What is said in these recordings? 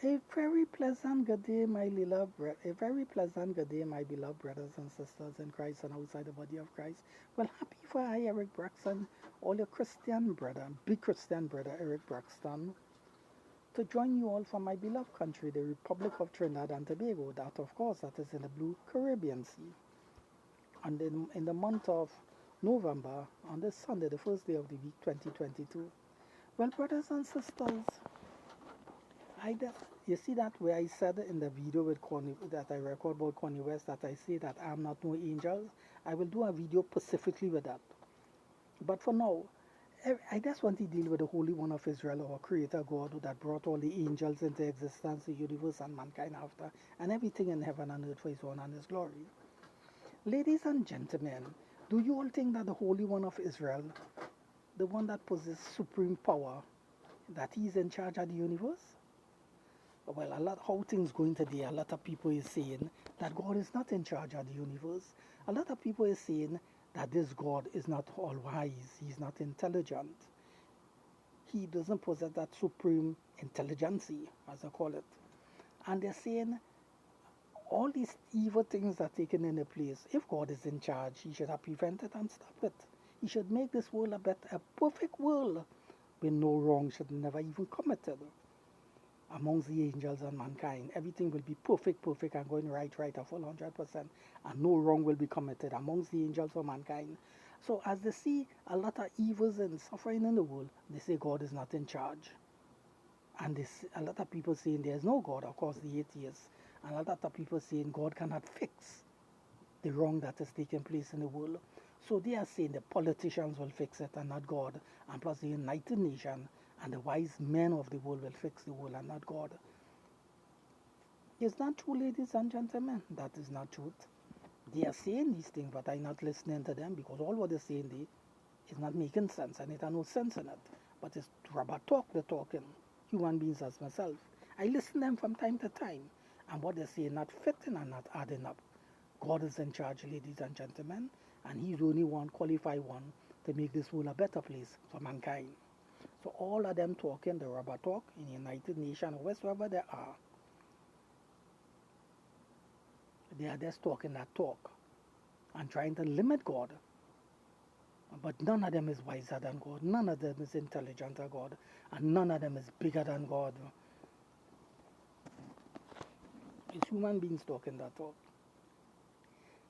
A very pleasant good day, my beloved a very pleasant good day, my beloved brothers and sisters in Christ and outside the body of Christ. Well, happy for I, Eric Braxton, all your Christian brother, big Christian brother, Eric Braxton, to join you all from my beloved country, the Republic of Trinidad and Tobago. That, of course, that is in the blue Caribbean Sea. And in the month of November, on this Sunday, the first day of the week, 2022. Well, brothers and sisters, you see that where I said in the video with Connie that I record about Connie West that I say that I'm not no angel. I will do a video specifically with that. But for now, I just want to deal with the Holy One of Israel, our Creator God, that brought all the angels into existence, the universe and mankind after, and everything in heaven and earth for His own and His glory. Ladies and gentlemen, do you all think that the Holy One of Israel, the one that possesses supreme power, that He's in charge of the universe? Well, a lot how things going today, a lot of people is saying that God is not in charge of the universe. A lot of people is saying that this God is not all wise, he's not intelligent. He doesn't possess that supreme intelligence, as I call it. And they're saying all these evil things are taken into place. If God is in charge, he should have prevented and stopped it. He should make this world a perfect world where no wrong should never even committed amongst the angels and mankind. Everything will be perfect, and going right, a full 100%, and no wrong will be committed amongst the angels or mankind. So, as they see a lot of evils and suffering in the world, they say God is not in charge. And a lot of people saying there's no God, of course, the atheists, and a lot of people saying God cannot fix the wrong that is taking place in the world. So they are saying the politicians will fix it and not God, and plus the United Nations and the wise men of the world will fix the world and not God. It's not true, ladies and gentlemen. That is not truth. They are saying these things, but I'm not listening to them because all what they're saying is not making sense, and it has no sense in it. But it's rubber talk they're talking. Human beings as myself. I listen to them from time to time, and what they say not fitting and not adding up. God is in charge, ladies and gentlemen, and He's the only one qualified one to make this world a better place for mankind. So all of them talking the rubber talk in the United Nations, wherever they are just talking that talk and trying to limit God. But none of them is wiser than God, none of them is intelligent than God, and none of them is bigger than God. It's human beings talking that talk.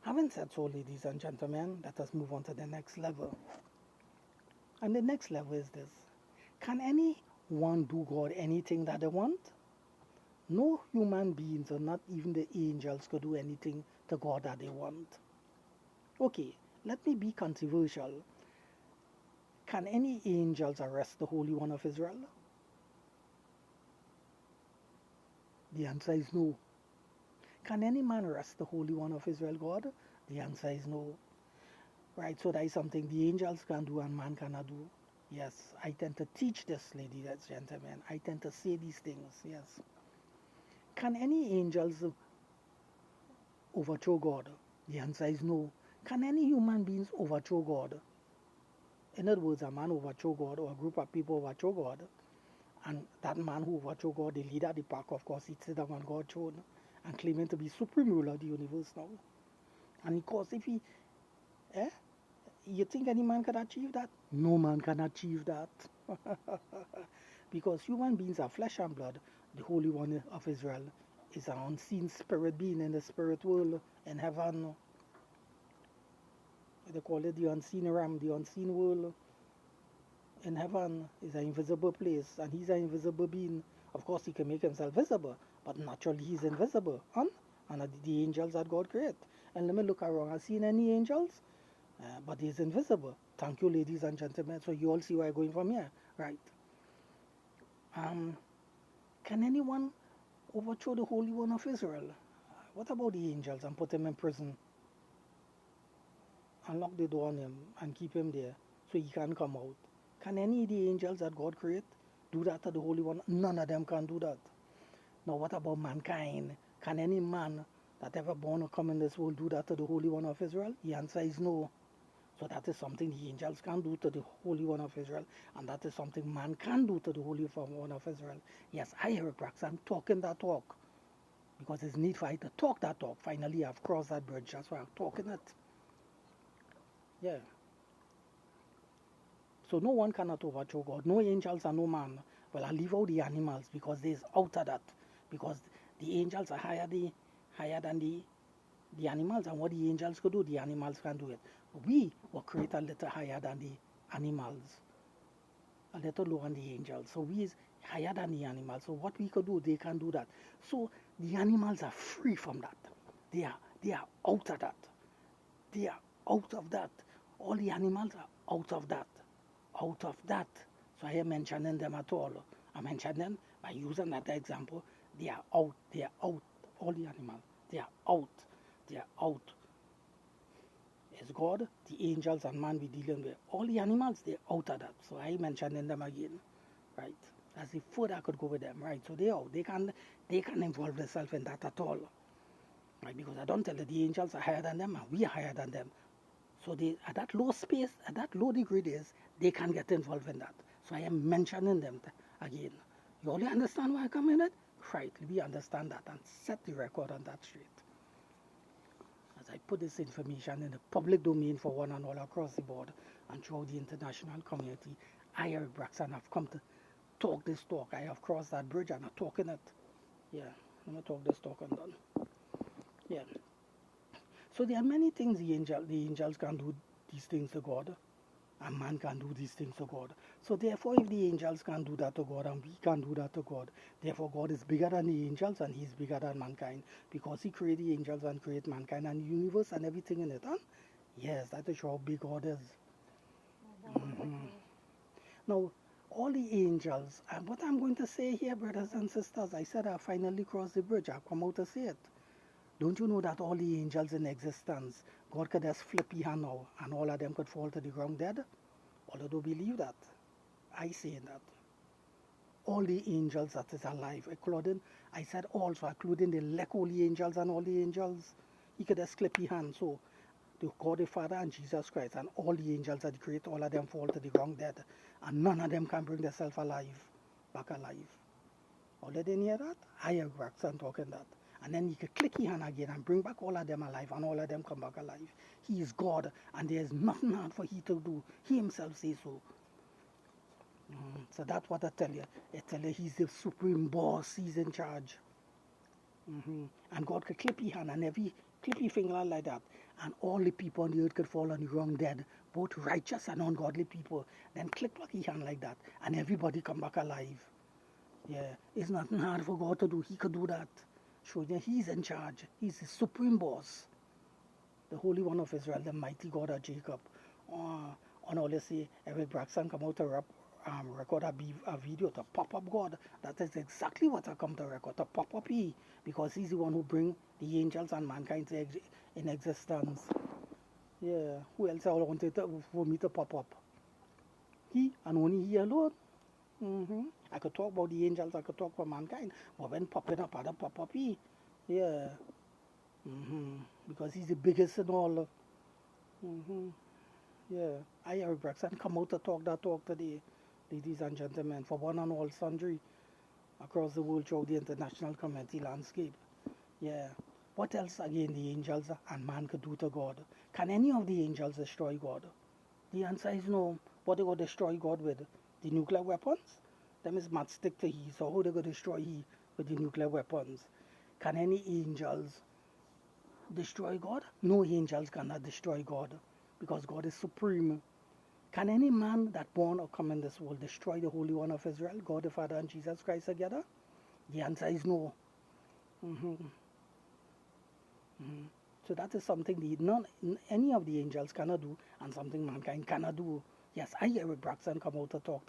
Having said so, ladies and gentlemen, let us move on to the next level. And the next level is this. Can anyone do God anything that they want? No human beings, or not even the angels, could do anything to God that they want. Okay, let me be controversial. Can any angels arrest the Holy One of Israel? The answer is no. Can any man arrest the Holy One of Israel, God? The answer is no. Right, so that is something the angels can do and man cannot do. Yes, I tend to teach this, ladies and gentlemen. I tend to say these things, yes. Can any angels overthrow God? The answer is no. Can any human beings overthrow God? In other words, a man overthrow God or a group of people overthrow God, and that man who overthrow God, the leader of the pack, of course, he sits on God's throne and claiming to be supreme ruler of the universe now. And of course, if he, eh, you think any man can achieve that? No man can achieve that. Because human beings are flesh and blood. The Holy One of Israel is an unseen spirit being in the spirit world in heaven. They call it the unseen realm, the unseen world. In heaven is an invisible place, and he's an invisible being. Of course, he can make himself visible, but naturally he's invisible. And the angels that God created. And let me look around. Have seen any angels? But he's invisible. Thank you, ladies and gentlemen. So you all see where I'm going from here, right? Can anyone overthrow the Holy One of Israel? What about the angels and put him in prison and lock the door on him and keep him there so he can't come out? Can any of the angels that God created do that to the Holy One? None of them can do that. Now, what about mankind? Can any man that ever born or come in this world do that to the Holy One of Israel? The answer is no. So that is something the angels can do to the Holy One of Israel, and that is something man can do to the Holy One of Israel. Yes, I, Eric Braxton, talking that talk because it's need for I to talk that talk. Finally, I've crossed that bridge. That's why I'm talking it. Yeah. So no one cannot overthrow God. No angels and no man. Well, I leave out the animals because there's out of that. Because the angels are higher than the animals, and what the angels could do, the animals can do it. We were created a little higher than the animals, a little lower than the angels. So we is higher than the animals. So what we could do, they can do that. So the animals are free from that. They are out of that. They are out of that. All the animals are out of that. Out of that. So I am mentioning them at all. I mention them by using that example. They are out. They are out. All the animals. They are out. They are out. It's God, the angels, and man we dealing with. All the animals, they're out of that. So I mentioning them again. Right? As if further I could go with them. Right? So they are. They can involve themselves in that at all. Right? Because I don't tell you the angels are higher than them and we are higher than them. So they at that low space, at that low degree days, they can get involved in that. So I am mentioning them again. You only understand why I come in it? Right, we understand that and set the record on that straight. As I put this information in the public domain for one and all across the board and throughout the international community, I, Eric Braxton, have come to talk this talk. I have crossed that bridge and I'm talking it. Yeah, I'm going to talk this talk and done. Yeah. So there are many things the angels can do these things to God, and man can do these things to God. So therefore, if the angels can do that to God and we can do that to God, therefore God is bigger than the angels and He's bigger than mankind because He created the angels and created mankind and the universe and everything in it. Huh? Yes, that is how big God is. Mm-hmm. Now, all the angels, and what I'm going to say here, brothers and sisters, I said I finally crossed the bridge. I've come out to say it. Don't you know that all the angels in existence, God could just flip his hand now and all of them could fall to the ground dead? Although don't believe that. I say that. All the angels that is alive, including, I said also, including the elect holy angels and all the angels, he could just clip his hand. So, to God the Father and Jesus Christ and all the angels that create, all of them fall to the ground dead. And none of them can bring themselves back alive. All they didn't hear that? I hear Braxton talking that. And then he could click his hand again and bring back all of them alive and all of them come back alive. He is God and there is nothing hard for he to do. He himself says so. So that's what I tell you. I tell you he's the supreme boss. He's in charge. And God could clip his hand and every clip his finger like that. And all the people on the earth could fall on the ground dead. Both righteous and ungodly people. Then click back his hand like that. And everybody come back alive. Yeah, it's nothing hard for God to do. He could do that. Show you he's in charge. He's the supreme boss. The Holy One of Israel, the mighty God of Jacob. And all you see, Eric Braxton come out to record a video to pop up God. That is exactly what I come to record, to pop up He. Because He's the one who bring the angels and mankind in existence. Yeah, who else I wanted for me to pop up? He and only He alone. I could talk about the angels, I could talk about mankind, but when popping up, other pop up He. Yeah. Because He's the biggest in all. Yeah. I, Eric Braxton, come out to talk that talk today, ladies and gentlemen, for one and all sundry across the world throughout the international community landscape. Yeah. What else again the angels and man could do to God? Can any of the angels destroy God? The answer is no. What they going to destroy God with? The nuclear weapons? Them is matchstick to He. So how they going to destroy He with the nuclear weapons? Can any angels destroy God? No angels cannot destroy God because God is supreme. Can any man that born or come in this world destroy the Holy One of Israel, God the Father and Jesus Christ together? The answer is no. So that is something any of the angels cannot do and something mankind cannot do. Yes, I, Eric Braxton, come out to talk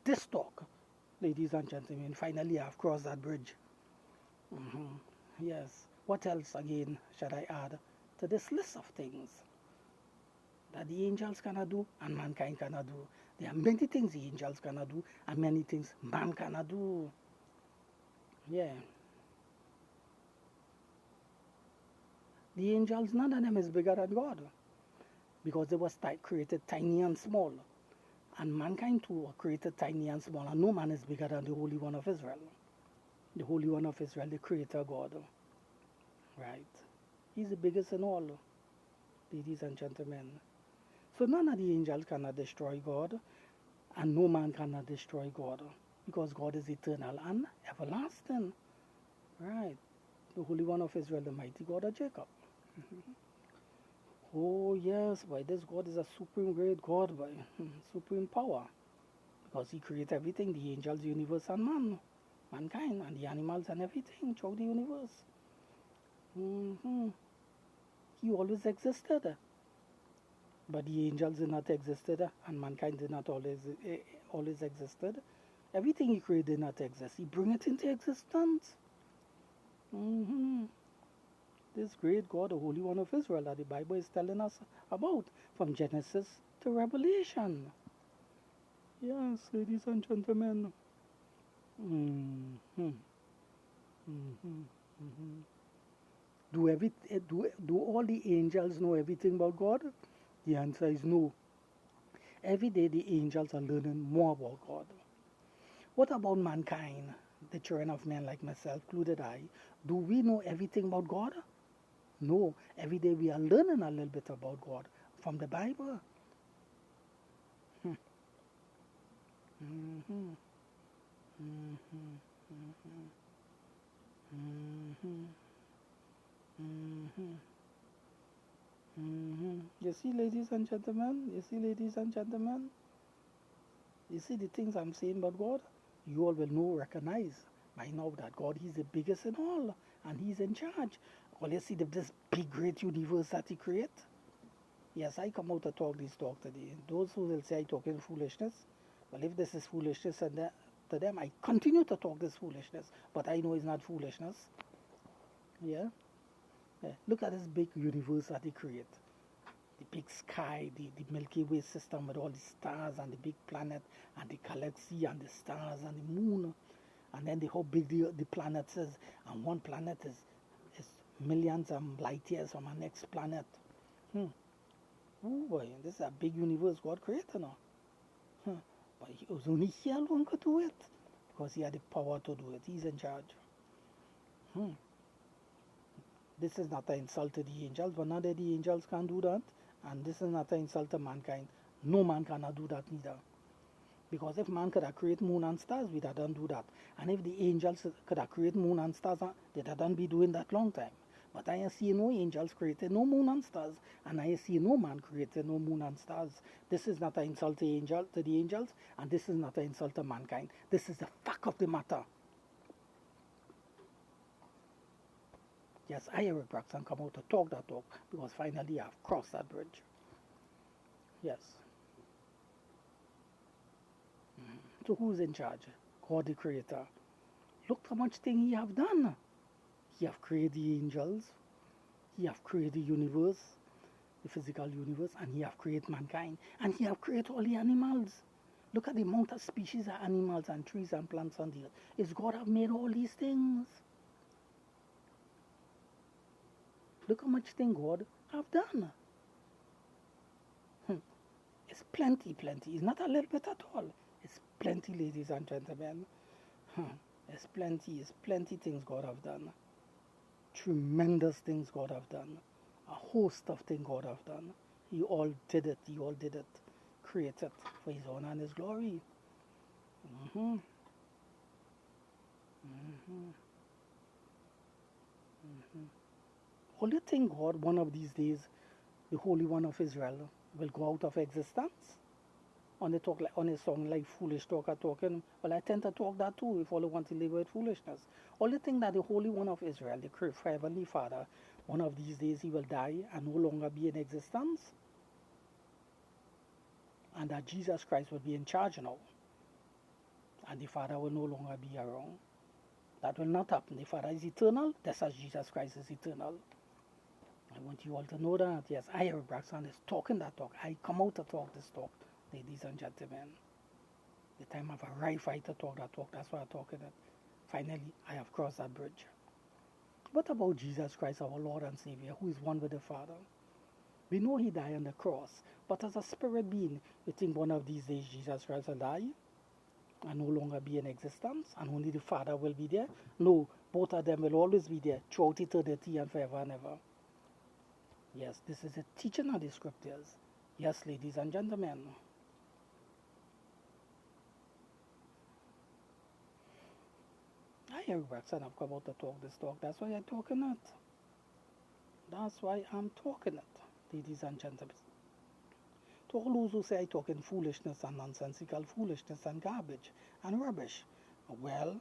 this talk, ladies and gentlemen. Finally, I've crossed that bridge. Yes. What else again should I add to this list of things that the angels cannot do and mankind cannot do? There are many things the angels cannot do and many things man cannot do. Yeah. The angels, none of them is bigger than God. because it was created tiny and small. And mankind too were created tiny and small, and no man is bigger than the Holy One of Israel. The Holy One of Israel, the Creator God. Right? He's the biggest in all, ladies and gentlemen. So none of the angels cannot destroy God, and no man cannot destroy God, because God is eternal and everlasting. Right? The Holy One of Israel, the mighty God of Jacob. Oh yes, boy, this God is a supreme great God, boy. Supreme power. Because he created everything, the angels, the universe, and mankind, and the animals and everything throughout the universe. He always existed. But the angels did not existed, and mankind did not always existed. Everything he created did not exist. He bring it into existence. This great God, the Holy One of Israel, that the Bible is telling us about from Genesis to Revelation. Yes, ladies and gentlemen. Do all the angels know everything about God? The answer is no. Every day the angels are learning more about God. What about mankind, the children of men like myself, included I? Do we know everything about God? No. Every day we are learning a little bit about God from the Bible. You see, ladies and gentlemen? You see, ladies and gentlemen? You see the things I'm saying about God? You all will know, recognize by now that God, He's the biggest in all, and He's in charge. Well, you see this big, great universe that He created? Yes, I come out to talk this talk today. Those who will say I talk in foolishness, well, if this is foolishness and to them, I continue to talk this foolishness, but I know it's not foolishness. Yeah? Look at this big universe that He created. The big sky, the Milky Way system with all the stars and the big planet and the galaxy and the stars and the moon, and then how big the planet is, and one planet is millions of light years from our next planet. Oh boy, this is a big universe God created now. But it was only He alone could do it, because He had the power to do it. He's in charge. This is not an insult to the angels, but now that the angels can't do that, and this is not an insult to mankind. No man cannot do that neither. Because if man could have created moon and stars, we'd have done do that. And if the angels could have created moon and stars, they'd have done be doing that long time. But I see no angels created no moon and stars, and I see no man created no moon and stars. This is not an insult to the angels, and this is not an insult to mankind. This is the fact of the matter. Yes, I, Eric Braxton, come out to talk that talk, because finally I've crossed that bridge. Yes. So who's in charge? God the Creator. Look how much thing He have done. He have created the angels. He have created the universe, the physical universe, and He have created mankind. And He have created all the animals. Look at the amount of species of animals and trees and plants on the earth. It's God have made all these things. Look how much thing God have done. It's plenty. It's not a little bit at all. It's plenty, ladies and gentlemen. It's plenty things God have done. Tremendous things God have done. A host of things God have done. He all did it. Created for His honor and His glory. Only think God, one of these days, the Holy One of Israel will go out of existence. On a song like Foolish Talker Talking, well, I tend to talk that too if all I want to live with foolishness. Only think that the Holy One of Israel, the Heavenly Father, one of these days He will die and no longer be in existence, and that Jesus Christ will be in charge now, and the Father will no longer be around. That will not happen. The Father is eternal, just as Jesus Christ is eternal. I want you all to know that. Yes, I, Eric Braxton, is talking that talk. I come out to talk this talk, ladies and gentlemen. The time I've arrived, I to talk that talk. That's why I'm talking it. Finally, I have crossed that bridge. What about Jesus Christ, our Lord and Savior, who is one with the Father? We know he died on the cross, but as a spirit being, you think one of these days Jesus Christ will die and no longer be in existence, and only the Father will be there? No, both of them will always be there throughout eternity and forever and ever. Yes, this is a teaching of the scriptures. Yes, ladies and gentlemen. I hear Braxton have come out to talk this talk. That's why I'm talking it. That's why I'm talking it, ladies and gentlemen. To all those who say I talk in foolishness and nonsensical foolishness and garbage and rubbish, well,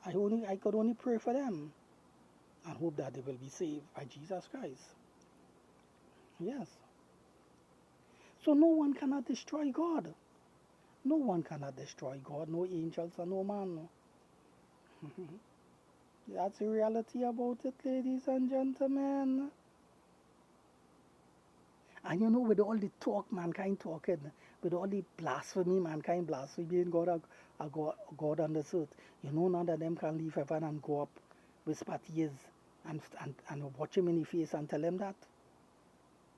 I could only pray for them and hope that they will be saved by Jesus Christ. Yes. So no one cannot destroy God. No one cannot destroy God, no angels or no man. That's the reality about it, ladies and gentlemen. And you know, with all the talk mankind talking, with all the blasphemy mankind blaspheming God, God on this earth, you know, none of them can leave heaven and go up with spatties and watch him in the face and tell him that.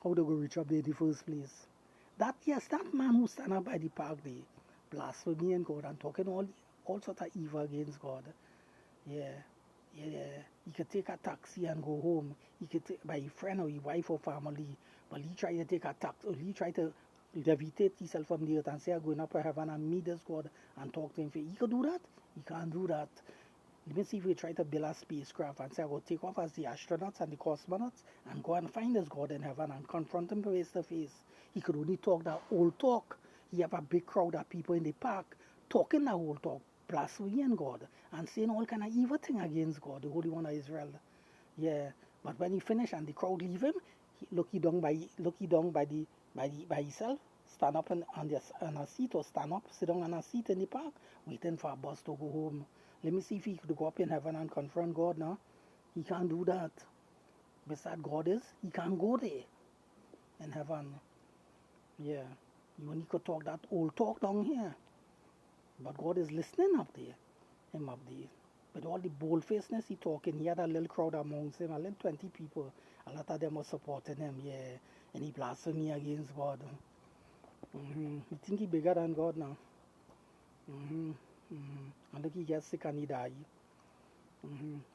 How they go reach up there in the first place? That, yes, that man who stand up by the park there, blaspheming God and talking all sort of evil against God. Yeah. He could take a taxi and go home. He could take by a friend or a wife or family, but he try to take a taxi, or he try to levitate himself from the earth and say, I'm going up to heaven and meet this God and talk to him. He could do that? He can't do that. Let me see if we try to build a spacecraft and say, I will take off as the astronauts and the cosmonauts and go and find this God in heaven and confront him face to face. He could only talk that old talk. He have a big crowd of people in the park talking that old talk, blaspheming God and saying all kind of evil thing against God, the Holy One of Israel. Yeah, but when he finished and the crowd leave him, he down by himself, stand up on a seat or stand up, sit down on a seat in the park, waiting for a bus to go home. Let me see if he could go up in heaven and confront God now. He can't do that. Besides God is, he can't go there in heaven. Yeah, you only could talk that old talk down here. But God is listening up there, him up there. With all the bold-facedness he talking, he had a little crowd amongst him, a little 20 people. A lot of them were supporting him, yeah. And he blasphemy against God. You think he bigger than God now? And look, he gets sick and he died.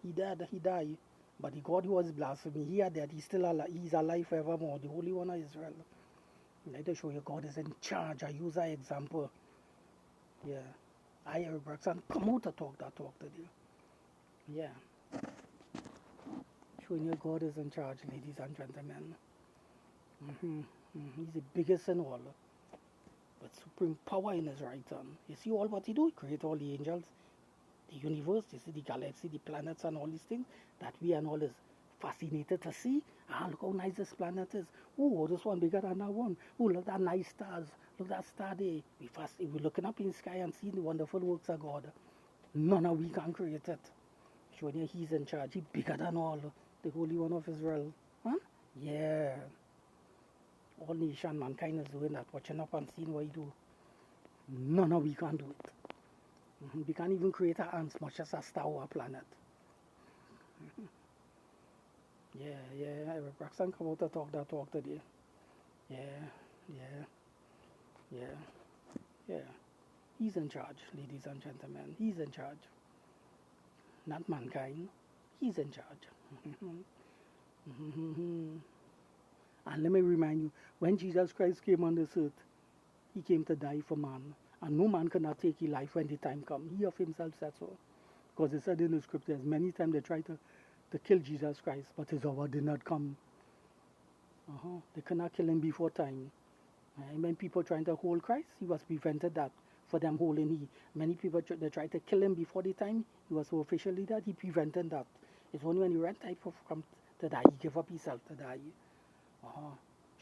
He died. But the God who was blasphemy, he had that, he's still alive, he's alive forevermore, the Holy One of Israel. I like to show you God is in charge. I use that example. Yeah. I, Eric Braxton, come out to talk that talk today. Yeah. Showing you God is in charge, ladies and gentlemen. He's the biggest in all. With supreme power in his right hand. You see all what he do? He create all the angels, the universe, you see the galaxy, the planets and all these things that we and all is fascinated to see. Look how nice this planet is. Oh, this one bigger than that one. Oh, look at that nice stars. Look at that star there. We're looking up in the sky and seeing the wonderful works of God. None of we can create it. Showing you he's in charge. He's bigger than all. The Holy One of Israel. Huh? Yeah. All nation, mankind is doing that. Watching up and seeing what he do. None of we can do it. We can't even create an ant, much as a star or a planet. Yeah. Eric Braxton come out to talk that talk today. Yeah. He's in charge, ladies and gentlemen. He's in charge. Not mankind. He's in charge. And let me remind you, when Jesus Christ came on this earth, he came to die for man. And no man cannot take his life when the time comes. He of himself said so. Because it said in the scriptures, many times they try to kill Jesus Christ, but his hour did not come. They cannot kill him before time. And when people trying to hold Christ, he was prevented that for them holding him. Many people they tried to kill him before the time. He was so officially that he prevented that. It's only when the right time for come to die, he gave up himself to die.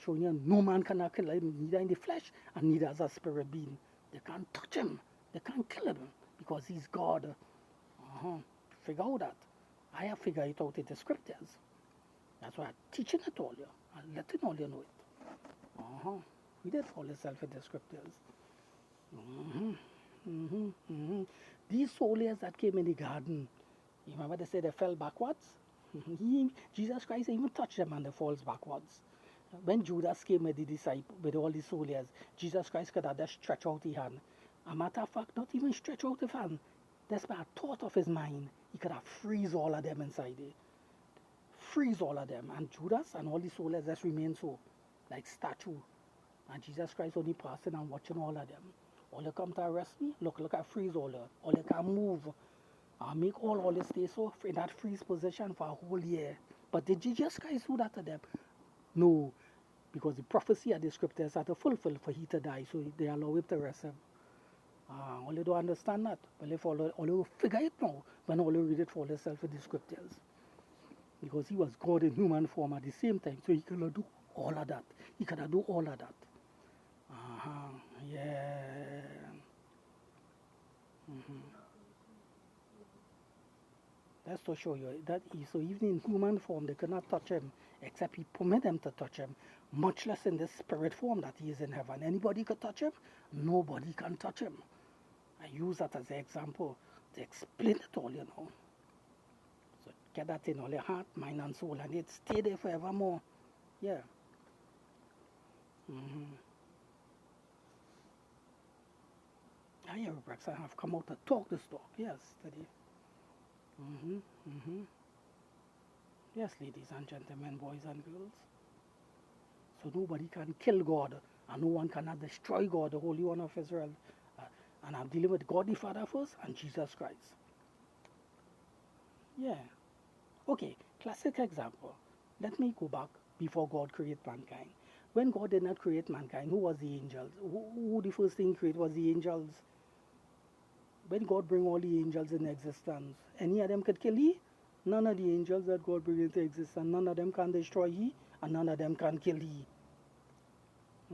Showing you no man cannot kill him, neither in the flesh and neither as a spirit being. They can't touch him. They can't kill him because he's God. Figure out that. I have figured it out in the scriptures. That's why I'm teaching it all you. I'm letting all you know it. Read it all yourself in the scriptures. These soldiers that came in the garden, you remember they said they fell backwards? Jesus Christ even touched them and they falls backwards. When Judas came with the disciple, with all the soldiers, Jesus Christ could have just stretch out his hand. A matter of fact, not even stretch out his hand. That's by a thought of his mind, he could have freeze all of them inside there. Freeze all of them. And Judas and all the soldiers just remain so, like statue. And Jesus Christ only passing and watching all of them. All you come to arrest me, look at freeze all you. All you can move. I make all you stay so in that freeze position for a whole year. But did Jesus Christ do that to them? No, because the prophecy of the scriptures are to fulfill for he to die, so they allow him to rest him. All you don't understand that. Well, if all you figure it now, when all you read it for yourself in the scriptures. Because he was God in human form at the same time, so he could do all of that. He could do all of that. Yeah. That's to show you that so even in human form they could not touch him, except he permit them to touch him, much less in the spirit form that he is in heaven. Anybody could touch him? Nobody can touch him. I use that as an example to explain it all, So get that in all your heart, mind and soul, and it stay there forevermore. Yeah. I hear Braxton have come out to talk this talk. Yes, today. Yes, ladies and gentlemen, boys and girls. So nobody can kill God, and no one cannot destroy God, the Holy One of Israel. And I'm dealing with God the Father first and Jesus Christ. Yeah. Okay, classic example. Let me go back before God created mankind. When God did not create mankind, who was the angels? Who the first thing created was the angels? When God bring all the angels in existence, any of them could kill he? None of the angels that God bring into existence, none of them can destroy he, and none of them can kill he.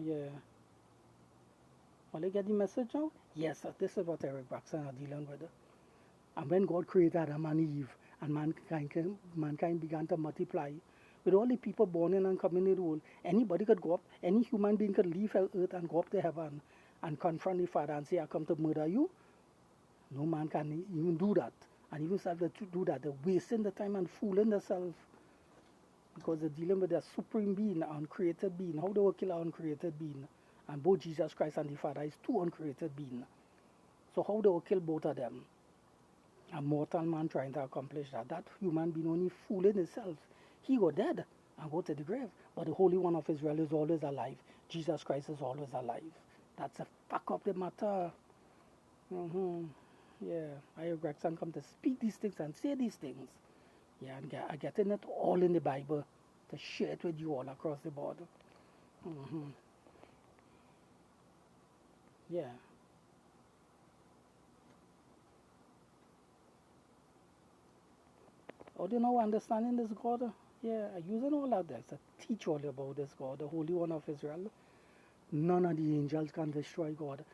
Yeah. Well, you get the message now? Yes, this is what Eric Braxton are dealing with. And when God created Adam and Eve, and mankind began to multiply, with all the people born in and coming in the world, anybody could go up, any human being could leave earth and go up to heaven and confront the Father and say, I come to murder you. No man can even do that. And even self to do that, they're wasting the time and fooling themselves. Because they're dealing with a supreme being, an uncreated being. How do we kill an uncreated being? And both Jesus Christ and the Father is two uncreated beings. So how do we kill both of them? A mortal man trying to accomplish that. That human being only fooling himself. He go dead and go to the grave. But the Holy One of Israel is always alive. Jesus Christ is always alive. That's a fact of the matter. Yeah, I hear Gregson come to speak these things and say these things. Yeah, and I getting it all in the Bible to share it with you all across the board. Yeah. Oh, do you know understanding this God? Yeah, using all of this to teach all about this God, the Holy One of Israel. None of the angels can destroy God.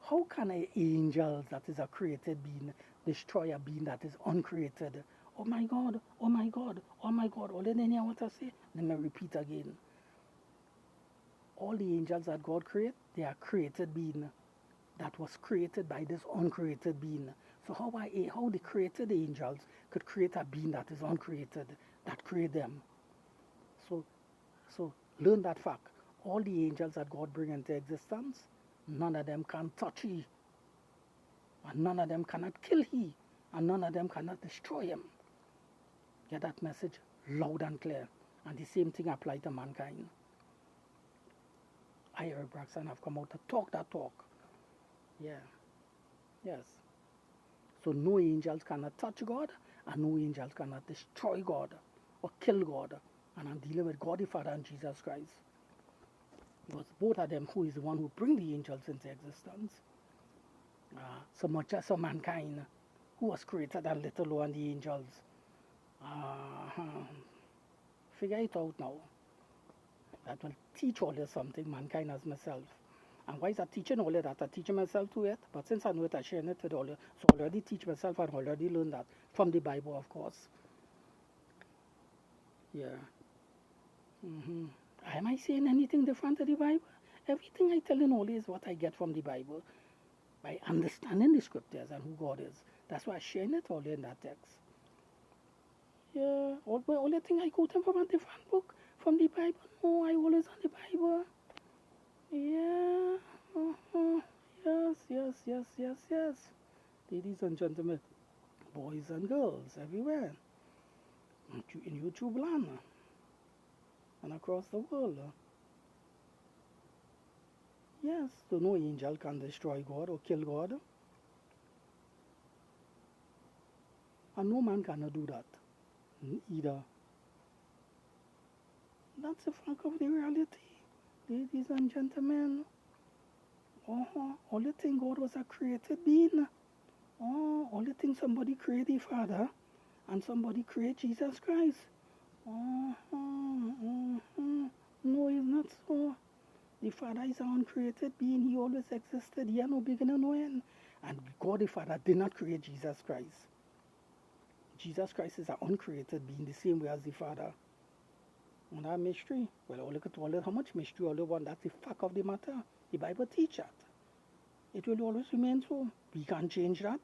How can an angel that is a created being destroy a being that is uncreated? Oh my God, oh my God, oh my God. All the name I want to say, let me repeat again. All the angels that God created, they are created being that was created by this uncreated being. So how the created angels could create a being that is uncreated, that create them. So learn that fact. All the angels that God bring into existence, none of them can touch he, and none of them cannot kill he, and none of them cannot destroy him. Get that message loud and clear. And the same thing applies to mankind. I, Eric Braxton, have come out to talk that talk. Yeah. Yes. So no angels cannot touch God, and no angels cannot destroy God or kill God. And I'm dealing with God the Father and Jesus Christ. Because both of them who is the one who bring the angels into existence. So much as mankind, who was created a little lower than the angels. Figure it out now. That will teach all you something, mankind as myself. And why is I teaching all of that? I teach myself to it, but since I know it, I share it with all you. So I already teach myself and already learned that from the Bible, of course. Yeah. Am I saying anything different to the Bible? Everything I tell you only is what I get from the Bible by understanding the scriptures and who God is. That's why I'm sharing it all in that text. Yeah, all the thing I quote them from a different book, from the Bible. No, I always on the Bible. Yeah. Uh-huh. Yes, yes, yes, yes, yes. Ladies and gentlemen, boys and girls everywhere, in YouTube land and across the world. Yes, so no angel can destroy God or kill God, and no man cannot do that either. That's the fact of the reality, ladies and gentlemen. Only thing God was a created being. Only thing somebody created the Father and somebody created Jesus Christ. No, it's not so. The Father is an uncreated being. He always existed. He had no beginning, no end. And God the Father did not create Jesus Christ. Jesus Christ is an uncreated being, the same way as the Father. And that mystery, well, look at all how much mystery all over. That's the fact of the matter. The Bible teaches that. It will always remain so. We can't change that.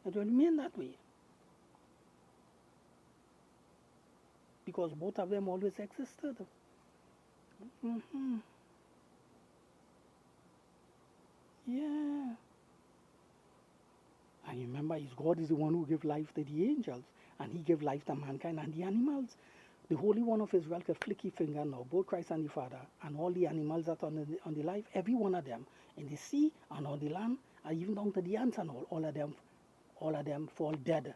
It will remain that way. Because both of them always existed. Yeah. And remember, God is the one who gave life to the angels, and he gave life to mankind and the animals. The Holy One of Israel can flick his finger now, both Christ and the Father, and all the animals that are on the life, every one of them, in the sea and on the land, and even down to the ants and all of them fall dead.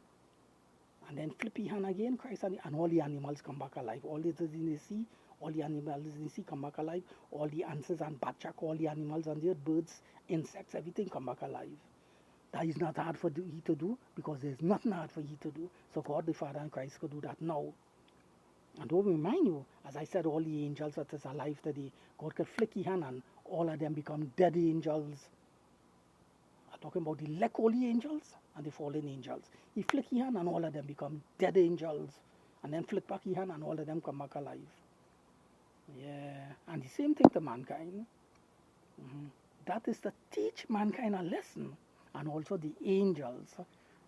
And then flip his hand again, Christ, and all the animals come back alive. All the things in the sea, all the animals in the sea come back alive. All the ants and batchak, all the animals on the earth, birds, insects, everything come back alive. That is not hard for he to do, because there's nothing hard for he to do. So God the Father and Christ could do that now. And don't remind you, as I said, all the angels that is alive today, God could flick his hand and all of them become dead angels. I'm talking about the elect holy angels and the fallen angels. He flick his hand and all of them become dead angels. And then flick back his hand and all of them come back alive. Yeah, and the same thing to mankind. That is to teach mankind a lesson. And also the angels,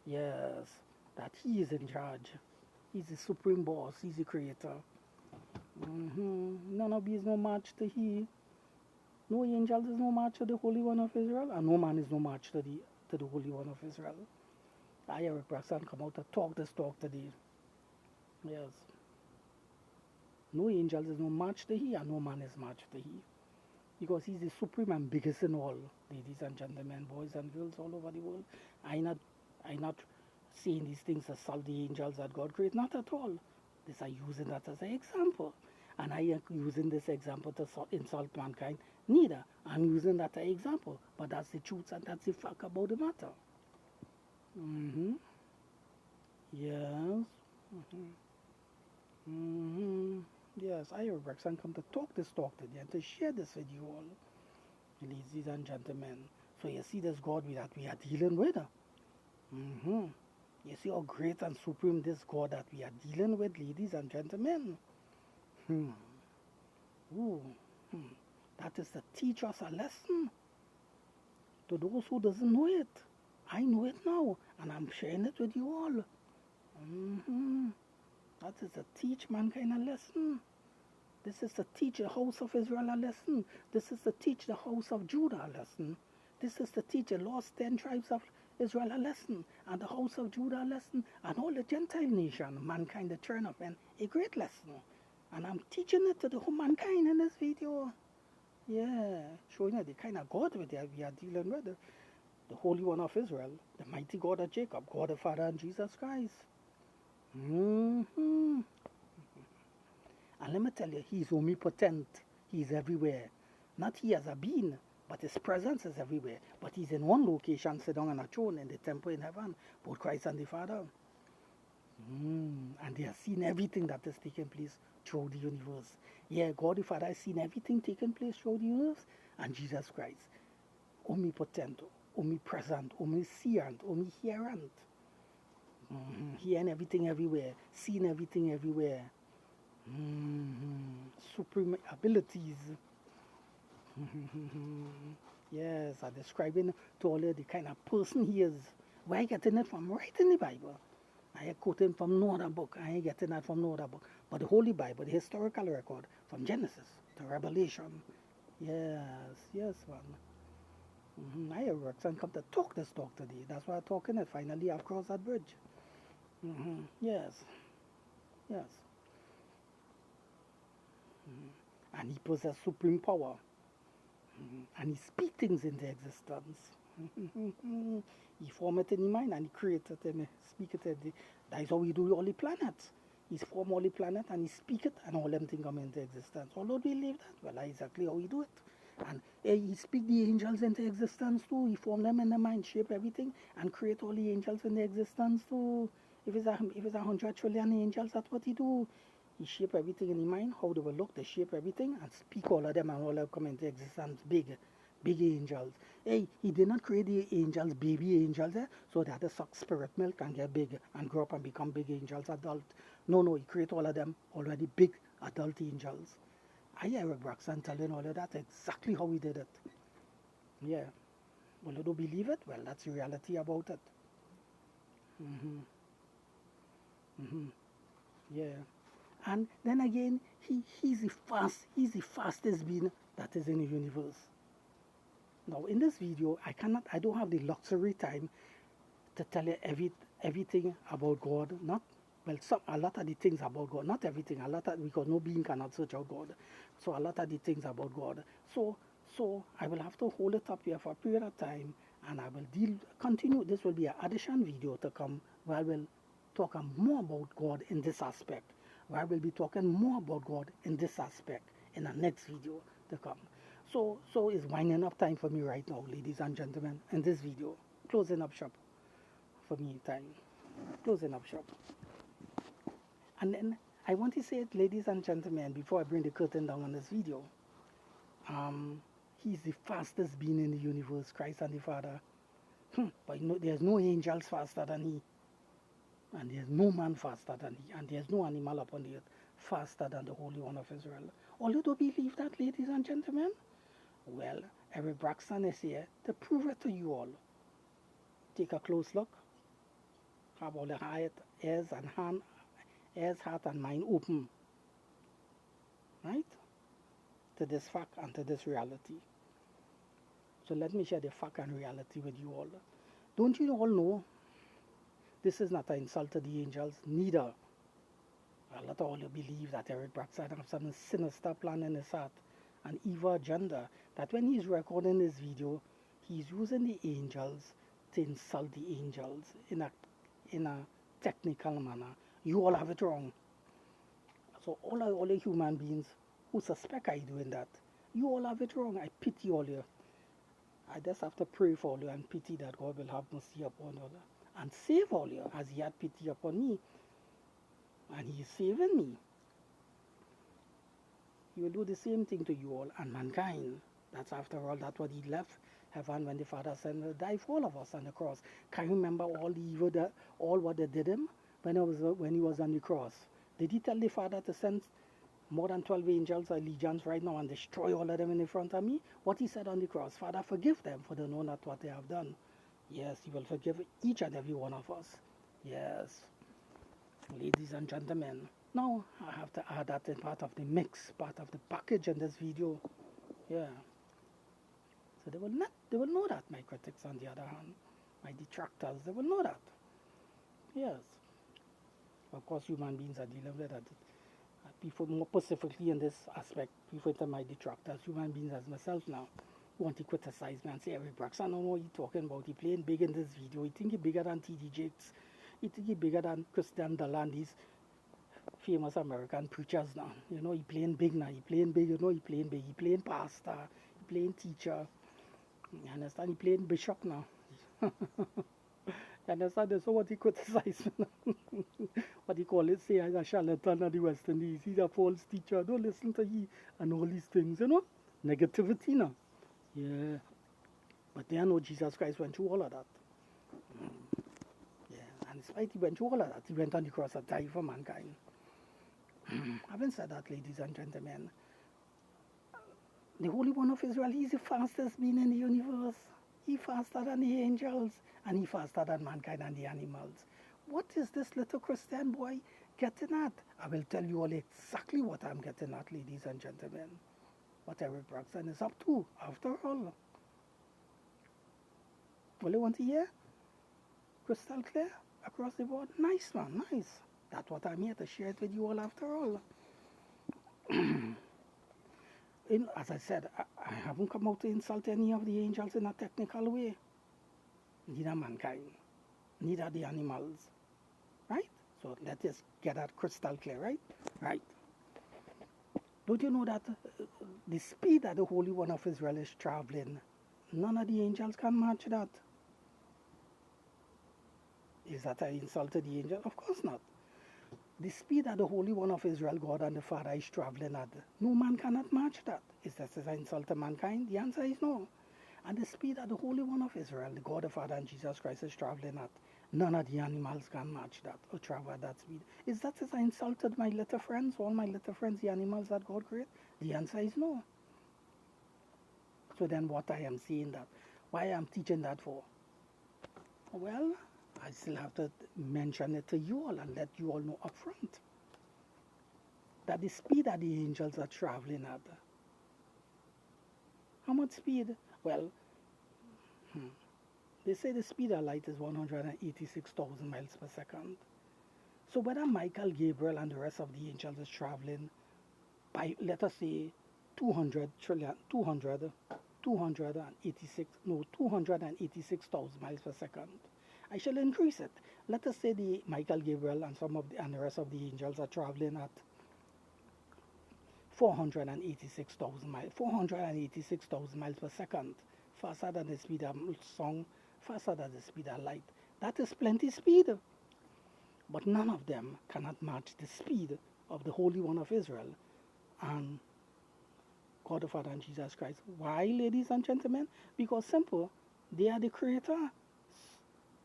yes, that he is in charge. He's the supreme boss, he's the creator. None of these no match to he. No angels is no match to the Holy One of Israel, and no man is no match to the Holy One of Israel. I, Eric Braxton, come out to talk this talk today. Yes. No angels is no match to he, and no man is match to he. Because he's the supreme and biggest in all, ladies and gentlemen, boys and girls all over the world. I not saying these things to solve the angels that God created, not at all. This I using that as an example. And I am using this example to insult mankind. Neither. I'm using that as an example. But that's the truth and that's the fact about the matter. Yes. Yes, I, Rex, and come to talk this talk today and to share this with you all, ladies and gentlemen. So you see this God that we are dealing with. You see how great and supreme this God that we are dealing with, ladies and gentlemen. Hmm. Ooh. That is to teach us a lesson to those who doesn't know it. I know it now, and I'm sharing it with you all. That is to teach mankind a lesson. This is to teach the house of Israel a lesson. This is to teach the house of Judah a lesson. This is to teach the lost 10 tribes of Israel a lesson, and the house of Judah a lesson, and all the Gentile nation, mankind, the turn up, and a great lesson. And I'm teaching it to the whole mankind in this video. Yeah, showing you the kind of God we are dealing with. The Holy One of Israel, the mighty God of Jacob, God the Father and Jesus Christ. And let me tell you, he's omnipotent. He's everywhere. Not he as a being, but his presence is everywhere. But he's in one location, sitting on a throne in the temple in heaven, both Christ and the Father. And they have seen everything that is taking place throughout the universe. Yeah, God the Father has seen everything taking place throughout the universe, and Jesus Christ, omnipotent, omnipresent, omniscient, omniherent. Hearing everything everywhere, seeing everything everywhere. Supreme abilities. Yes, I'm describing to all of the kind of person he is. Where I getting it from? Right in the Bible. I quote him from no other book. I ain't getting that from no other book. But the Holy Bible, the historical record from Genesis to Revelation. Yes, yes, man. I have Roxanne come to talk this talk today. That's why I'm talking it. Finally, I've crossed that bridge. Yes, yes. And he possesses supreme power. And he speaks things into existence. He formed it in his mind and he created it and speak it. That is how we do all the planets. He's formed all the planet and he speak it and all them things come into existence. Although we believe that, well, that's exactly how we do it. And he speak the angels into existence too. He form them in the mind, shape everything, and create all the angels in the existence too. If it's 100 trillion angels, that's what he do. He shape everything in the mind, how they will look, they shape everything, and speak all of them and all of them come into existence. Big angels. Hey, he did not create the angels, baby angels, so that the suck spirit milk and get big and grow up and become big angels, adult. No, he create all of them already big adult angels. I hear Eric Braxton telling all of that exactly how he did it. Yeah. Well, you don't believe it? Well, that's the reality about it. Yeah. And then again, he's the fastest being that is in the universe. Now, in this video, I don't have the luxury time to tell you everything about God. Not, well, a lot of the things about God, not everything, because no being cannot search out God. So a lot of the things about God. So I will have to hold it up here for a period of time, and I will continue. This will be an addition video to come where I will talk more about God in this aspect. Where I will be talking more about God in this aspect in the next video to come. So it's winding up time for me right now, ladies and gentlemen, in this video. Closing up shop for me time. Closing up shop. And then I want to say it, ladies and gentlemen, before I bring the curtain down on this video. He's the fastest being in the universe, Christ and the Father. But there's no angels faster than he. And there's no man faster than he. And there's no animal upon the earth faster than the Holy One of Israel. All you don't believe that, ladies and gentlemen? Well, Eric Braxton is here to prove it to you all. Take a close look. Have all the ears, heart, and mind open. Right? To this fact and to this reality. So let me share the fact and reality with you all. Don't you all know this is not an insult to the angels? Neither. A lot of all you believe that Eric Braxton has some sinister plan in his heart, an evil agenda, that when he's recording this video, he's using the angels to insult the angels in a technical manner. You all have it wrong. So all the human beings who suspect I doing that, you all have it wrong. I pity all you. I just have to pray for all you and pity that God will have mercy upon you and save all you as he had pity upon me. And he is saving me. He will do the same thing to you all and mankind. That's after all, that's what he left heaven when the Father sent to die for all of us on the cross. Can you remember all the evil, all what they did him when he was on the cross? Did he tell the Father to send more than 12 angels or legions right now and destroy all of them in front of me? What he said on the cross, Father, forgive them, for they know not what they have done. Yes, he will forgive each and every one of us. Yes, ladies and gentlemen. Now I have to add that in part of the mix, part of the package in this video. Yeah. So they will know that, my critics on the other hand, my detractors, they will know that. Yes. Of course, human beings are dealing with that. People more specifically in this aspect, people to my detractors, human beings as myself now, want to criticize me and say, Eric Braxton, I don't know what you're talking about. He playing big in this video. He think he bigger than T.D. Jakes. He think he bigger than Christian Dolan, these famous American preachers now. You know, he playing big now. He playing big, you know, he playing big. He playing pastor. He playing teacher. You understand? He playing bishop now. You understand? So what he criticize me what he call it, say as a charlatan of the West Indies. He's a false teacher. Don't listen to he and all these things, you know? Negativity now. Yeah. But they know Jesus Christ went through all of that. Yeah. And despite he went through all of that, he went on the cross and died for mankind. Having said that, ladies and gentlemen, the Holy One of Israel, he's the fastest being in the universe. He faster than the angels, and he faster than mankind and the animals. what is this little Christian boy getting at? I will tell you all exactly what I'm getting at, ladies and gentlemen. What Eric Braxton is up to, after all. Well, you want to hear? Crystal clear? Across the board? Nice, man, nice. That's what I'm here to share it with you all after all. As I said, I haven't come out to insult any of the angels in a technical way. Neither mankind, neither the animals. Right? So let's just get that crystal clear, right? Right. Don't you know that the speed that the Holy One of Israel is traveling, none of the angels can match that? Is that I insulted the angel? Of course not. The speed that the Holy One of Israel, God and the Father, is traveling at, no man cannot match that. Is that as I insulted mankind? The answer is no. And the speed that the Holy One of Israel, the God the Father and Jesus Christ is traveling at, none of the animals can match that or travel at that speed. Is that as I insulted my little friends, all my little friends, the animals that God created? The answer is no. So then what I am saying that, why I am teaching that for? Well, I still have to mention it to you all and let you all know up front that the speed that the angels are traveling at, how much speed? Well, they say the speed of light is 186,000 miles per second. So whether Michael, Gabriel, and the rest of the angels is traveling by, let us say, 286,000 miles per second, I shall increase it. Let us say the Michael, Gabriel, and the rest of the angels are traveling at 486,000 miles per second, faster than the speed of sound, faster than the speed of light. That is plenty speed. But none of them cannot match the speed of the Holy One of Israel and God the Father and Jesus Christ. Why, ladies and gentlemen? Because simple, they are the creator.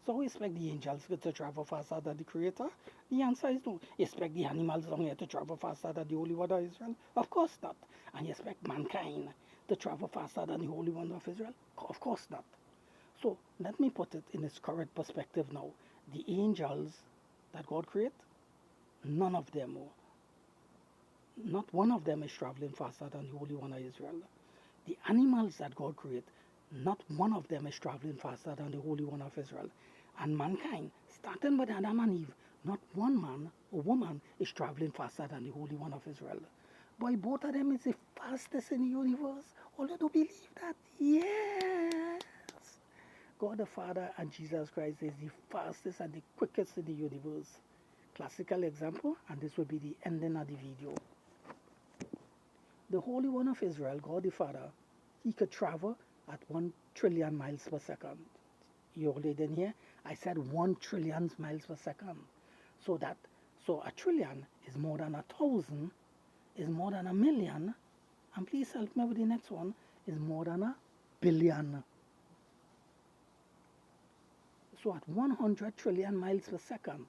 So we expect the angels to travel faster than the creator? The answer is no. You expect the animals down here to travel faster than the Holy One of Israel? Of course not. And you expect mankind to travel faster than the Holy One of Israel? Of course not. So let me put it in its correct perspective now. The angels that God created, none of them, not one of them is traveling faster than the Holy One of Israel. The animals that God created, not one of them is traveling faster than the Holy One of Israel. And mankind, starting with Adam and Eve, not one man or woman is traveling faster than the Holy One of Israel. Boy, both of them is the fastest in the universe. All you do believe that? Yes. God the Father and Jesus Christ is the fastest and the quickest in the universe. Classical example, and this will be the ending of the video. The Holy One of Israel, God the Father, he could travel at 1 trillion miles per second. You already didn't hear? I said 1 trillion miles per second. So a trillion is more than 1,000, is more than 1,000,000, and please help me with the next one, is more than 1,000,000,000. So at 100 trillion miles per second,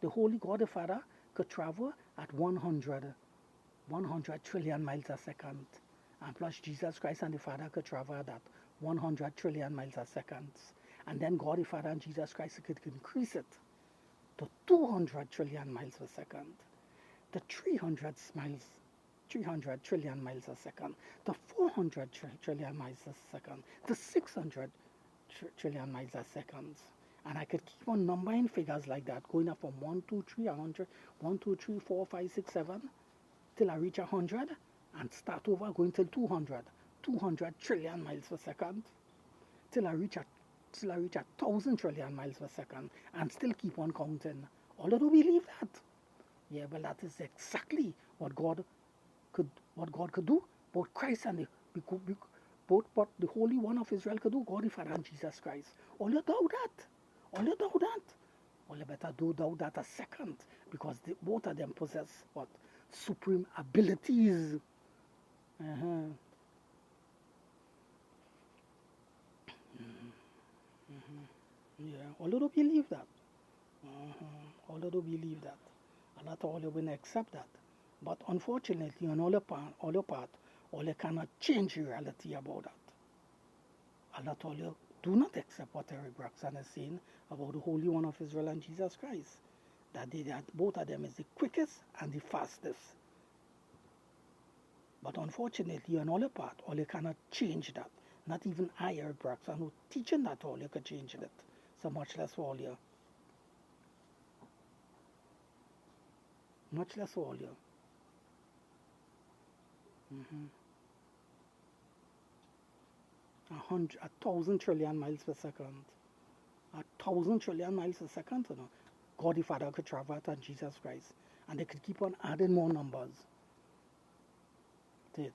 the Holy God the Father could travel at 100 trillion miles a second. And plus Jesus Christ and the Father could travel at 100 trillion miles a second. And then God the Father and Jesus Christ could increase it to 200 trillion miles per second, to 300 trillion miles a second, to 400 trillion miles a second, to 600 trillion miles a second. And I could keep on numbering figures like that, going up from 1, 2, 3, 100, 1, 2, 3, 4, 5, 6, 7, till I reach 100, and start over going till 200 trillion miles per second, till I reach 1,000 trillion miles per second, and still keep on counting. All of you believe that? Yeah, well, that is exactly what God could do. Both Christ and both what the Holy One of Israel could do, God the Father and Jesus Christ. All you doubt that? All you doubt that? Well, you better do doubt that a second, because both of them possess what? Supreme abilities. Yeah, all you believe that. All you believe that. And not all you will accept that. But unfortunately, on all your part, all you cannot change the reality about that. And not all you do not accept what Eric Braxton is saying, about the Holy One of Israel and Jesus Christ. That both of them is the quickest and the fastest. But unfortunately, on all part, all you cannot change that. Not even I, Eric Braxton, who teaching that all you could change it. So much less for all you. Much less for all you. 1,000 trillion miles per second. 1,000 trillion miles a second, you know. God the Father could travel it and Jesus Christ. And they could keep on adding more numbers to it.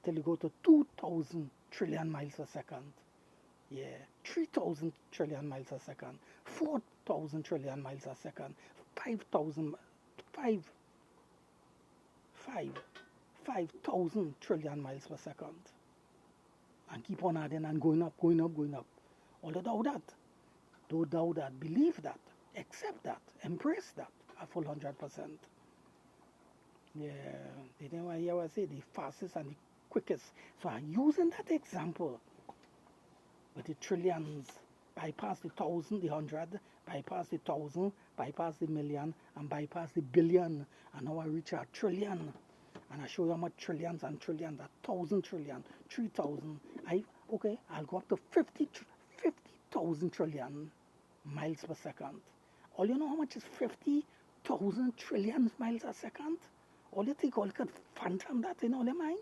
Till you go to 2,000 trillion miles a second. Yeah, 3,000 trillion miles a second. 4,000 trillion miles a second. 5,000, 5,000 trillion miles per second. And keep on adding and going up, going up, going up. All the doubt that. Don't doubt that, believe that, accept that, embrace that a full 100%. Yeah, they didn't want to hear what I say, the fastest and the quickest. So I'm using that example with the trillions, bypass the thousand, the hundred, bypass the thousand, bypass the million, and bypass the billion. And now I reach a trillion. And I show you how much trillions and trillions, 1,000 trillion, 3,000. I'll go up to 50,000 trillion miles per second. All you know how much is 50,000 trillion miles a second? All you think all could phantom that in all your mind?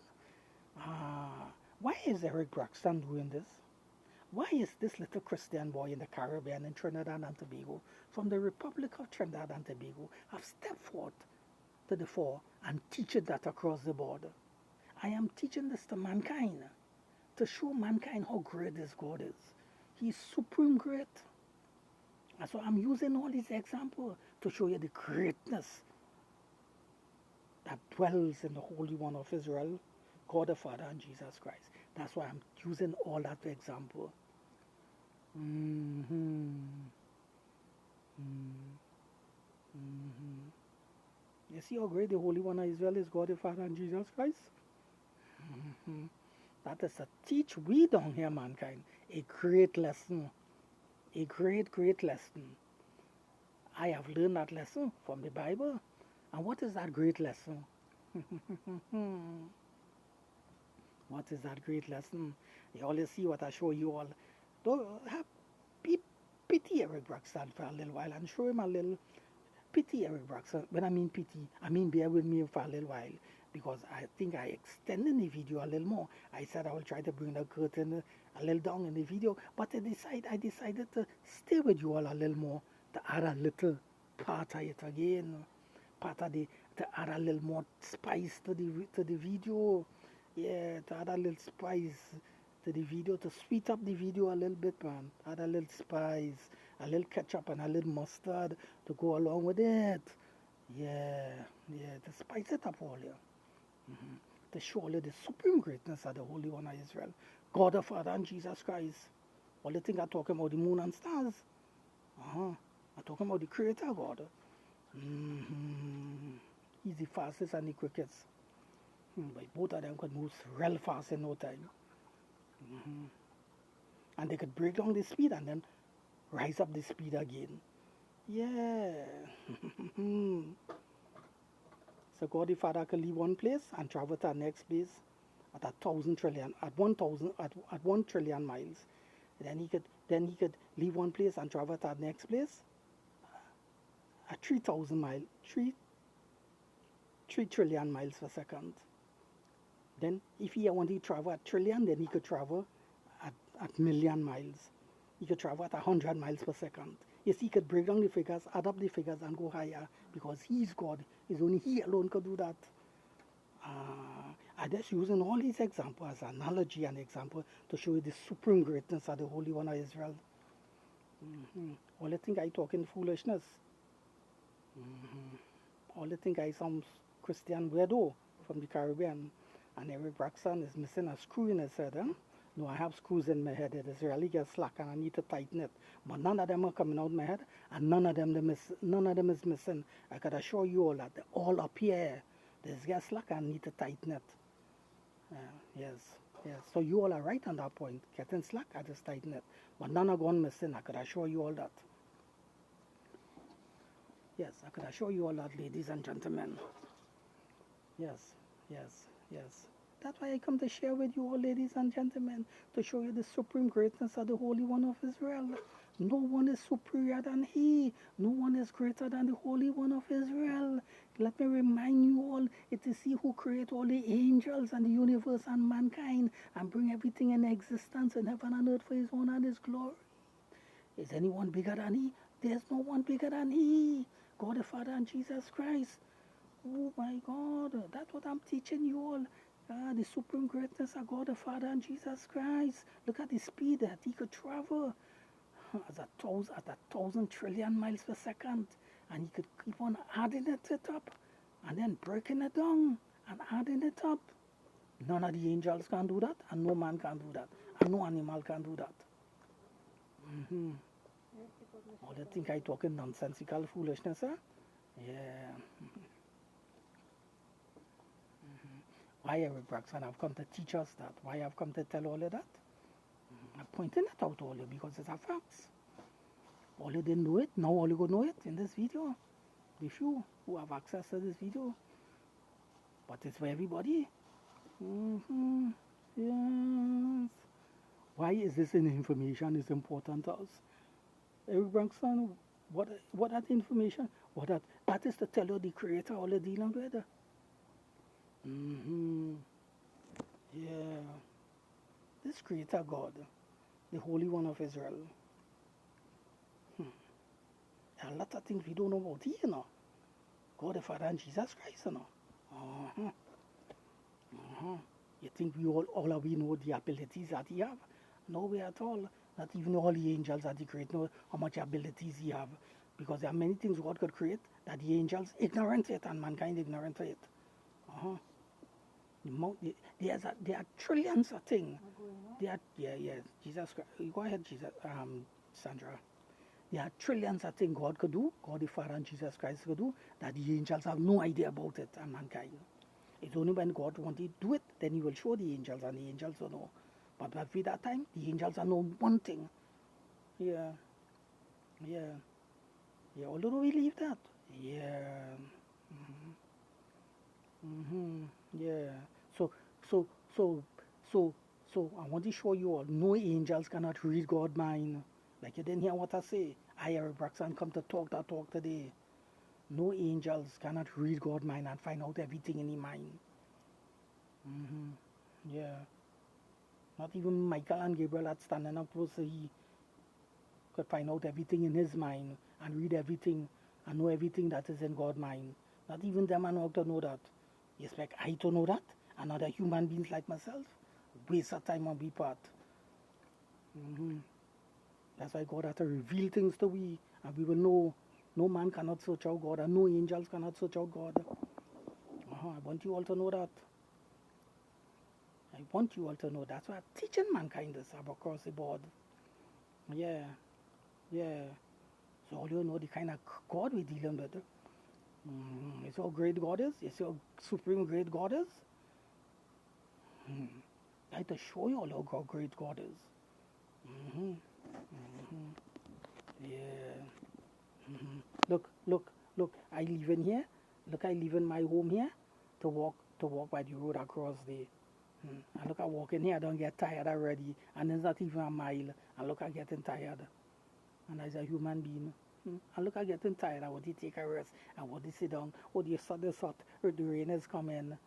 Why is Eric Braxton doing this? Why is this little Christian boy in the Caribbean, in Trinidad and Tobago, from the Republic of Trinidad and Tobago, have stepped forth to the fore and teaching that across the border? I am teaching this to mankind, to show mankind how great this God is. He's supreme great. And so I'm using all these examples to show you the greatness that dwells in the Holy One of Israel, God the Father and Jesus Christ. That's why I'm using all that example. You see how great the Holy One of Israel is, God the Father and Jesus Christ? That is to teach we down here, mankind, a great lesson. A great, great lesson. I have learned that lesson from the Bible. And what is that great lesson? What is that great lesson? You always see what I show you all. Don't have pity Eric Braxton for a little while and show him a little pity Eric Braxton. When I mean pity, I mean bear with me for a little while. Because I think I extended the video a little more. I said I will try to bring the curtain a little down in the video, but I decided to stay with you all a little more, to add a little part of it again, to add a little more spice to the video. Yeah, to add a little spice to the video, to sweet up the video a little bit, man. Add a little spice, a little ketchup and a little mustard to go along with it. Yeah, to spice it up all, yeah. To show you the supreme greatness of the Holy One of Israel, God the Father and Jesus Christ. All the things I'm talking about the moon and stars. I'm talking about the Creator God. He's the fastest and the quickest. But both of them could move real fast in no time. And they could break down the speed and then rise up the speed again. Yeah. So God the Father could leave one place and travel to the next place at 1,000 trillion, at 1 trillion miles. Then he could leave one place and travel to the next place at 3,000 miles, 3 trillion miles per second. Then if he wanted to travel at trillion, then he could travel at million miles. He could travel at 100 miles per second. Yes, he could break down the figures, add up the figures and go higher because he's God. It's only he alone could do that. I'm just using all these examples as analogy and example to show you the supreme greatness of the Holy One of Israel. All the think I talking foolishness. All the think I some Christian weirdo from the Caribbean. And Eric Braxton is missing a screw in his head. No, I have screws in my head. It is really get slack and I need to tighten it. But none of them are coming out my head and none of them is missing. I could assure you all that they're all up here. There's get slack and I need to tighten it. Yes. So you all are right on that point. Getting slack, I just tighten it. But none are gone missing. I could assure you all that. Yes, I could assure you all that, ladies and gentlemen. Yes, yes, yes. That's why I come to share with you all, ladies and gentlemen, to show you the supreme greatness of the Holy One of Israel. No one is superior than He. No one is greater than the Holy One of Israel. Let me remind you all, it is He who created all the angels and the universe and mankind and bring everything in existence in heaven and earth for His own and His glory. Is anyone bigger than He? There's no one bigger than He. God the Father and Jesus Christ. Oh my God, that's what I'm teaching you all. The supreme greatness of God the Father and Jesus Christ. Look at the speed that He could travel at a thousand trillion miles per second. And He could keep on adding it up and then breaking it down and adding it up. None of the angels can do that, and no man can do that, and no animal can do that. All they think I talking nonsensical foolishness, huh? Yeah. Why Eric Braxton have come to teach us that? Why I've come to tell all of that? I'm pointing it out to all you because it's a fact. All you didn't know it, now all you go know it in this video. The few who have access to this video. But it's for everybody. Yes. Why is this information is important to us? Eric Braxton, what that information? That is to tell you the creator all the dealing with. Yeah. This creator God, the Holy One of Israel. A lot of things we don't know about here, you know. God the Father and Jesus Christ, you know. You think all of we know the abilities that He have? No way at all. Not even all the angels that He create know how much abilities He have. Because there are many things God could create that the angels ignorant it and mankind ignorant it. There are trillions of things. Jesus Christ. Go ahead, Sandra. There are trillions of things God could do, God the Father and Jesus Christ could do, that the angels have no idea about it and mankind. It's only when God wants to do it, then He will show the angels and the angels will know. But at that time, the angels are know one thing. Yeah. Although we believe that. Yeah. Yeah. So, so, so, so, so, I want to show you all, no angels cannot read God's mind. Like you didn't hear what I say. I, Eric Braxton, come to talk that talk today. No angels cannot read God's mind and find out everything in His mind. Yeah. Not even Michael and Gabriel had standing up close to He could find out everything in His mind and read everything and know everything that is in God's mind. Not even them and all to know that. You expect I to know that? And other human beings like myself? Waste of time on my part. That's why God has to reveal things to we, and we will know. No man cannot search out God, and no angels cannot search out God. I want you all to know that. I want you all to know that's why I'm teaching mankind this across the board. Yeah. So all you know the kind of God we're dealing with. You see how great God is? You see how supreme great God is? I have to show you all how great God is. Yeah. Look, I live in here. Look, I live in my home here to walk by the road across the. And look, I walk in here, I don't get tired already. And it's not even a mile. And look, I'm getting tired. And as a human being. And look, I'm getting tired. I want to take a rest. I want to sit down. Oh, the sun is hot. The rain is coming.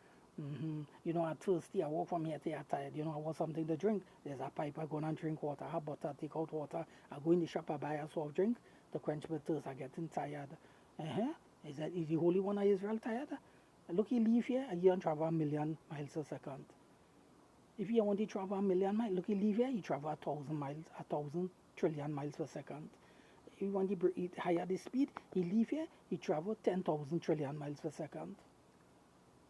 You know, I'm thirsty. I walk from here till I'm tired. You know, I want something to drink. There's a pipe. I go and drink water. I have butter, take out water. I go in the shop, I buy a soft drink to quench my thirst. I'm getting tired. Is the Holy One of Israel tired? Look, he leave here, and he don't travel 1,000,000 miles a second. If you want to travel 1,000,000 miles, look, he leave here, he travel 1,000 miles, 1,000 trillion miles per second. If you want to higher the speed, he leave here, he travel 10,000 trillion miles per second.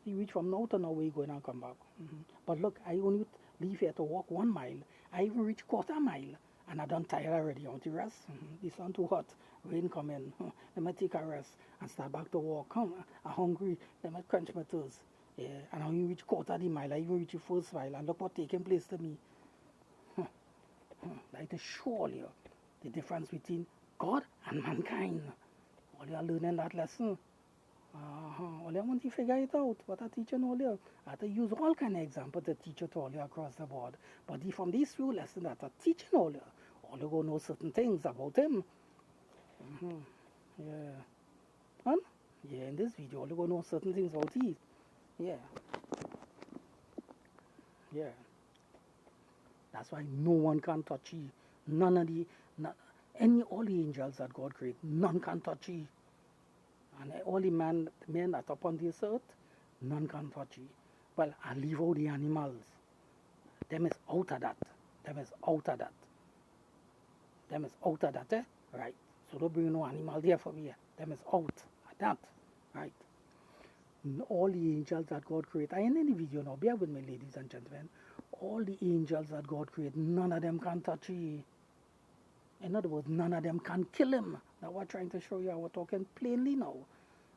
He reach from now to now where he going and come back. But look, I only leave here to walk 1 mile. I even reach quarter mile, and I done tired already. I want to rest. The sun too hot, rain coming. Let me take a rest and start back to walk. I'm hungry. Let me quench my thirst. Yeah, and I only reach quarter of the mile. I even reach the first mile, and look what taking place to me. Like to show you the difference between God and mankind. All you are learning that lesson. All you want to figure it out. What I teach you all you. I have to use all kind of examples to teach it to all you across the board. But from these few lessons that I teaching all you go know certain things about him. Yeah. Huh? Yeah, in this video, all you go know certain things about he. Yeah. Yeah. That's why no one can touch ye. None of the, not, all the angels that God created, none can touch ye. And all the men that upon this earth, none can touch ye. Well, I leave all the animals. Them is out of that. Them is out of that. Them is out of that, eh? Right. So don't bring no animal there for me. Them is out of that. Right. All the angels that God created. I ain't in the video now. Bear with me, ladies and gentlemen. All the angels that God created, none of them can touch ye. In other words, none of them can kill him. Now, we're trying to show you, I was talking plainly now.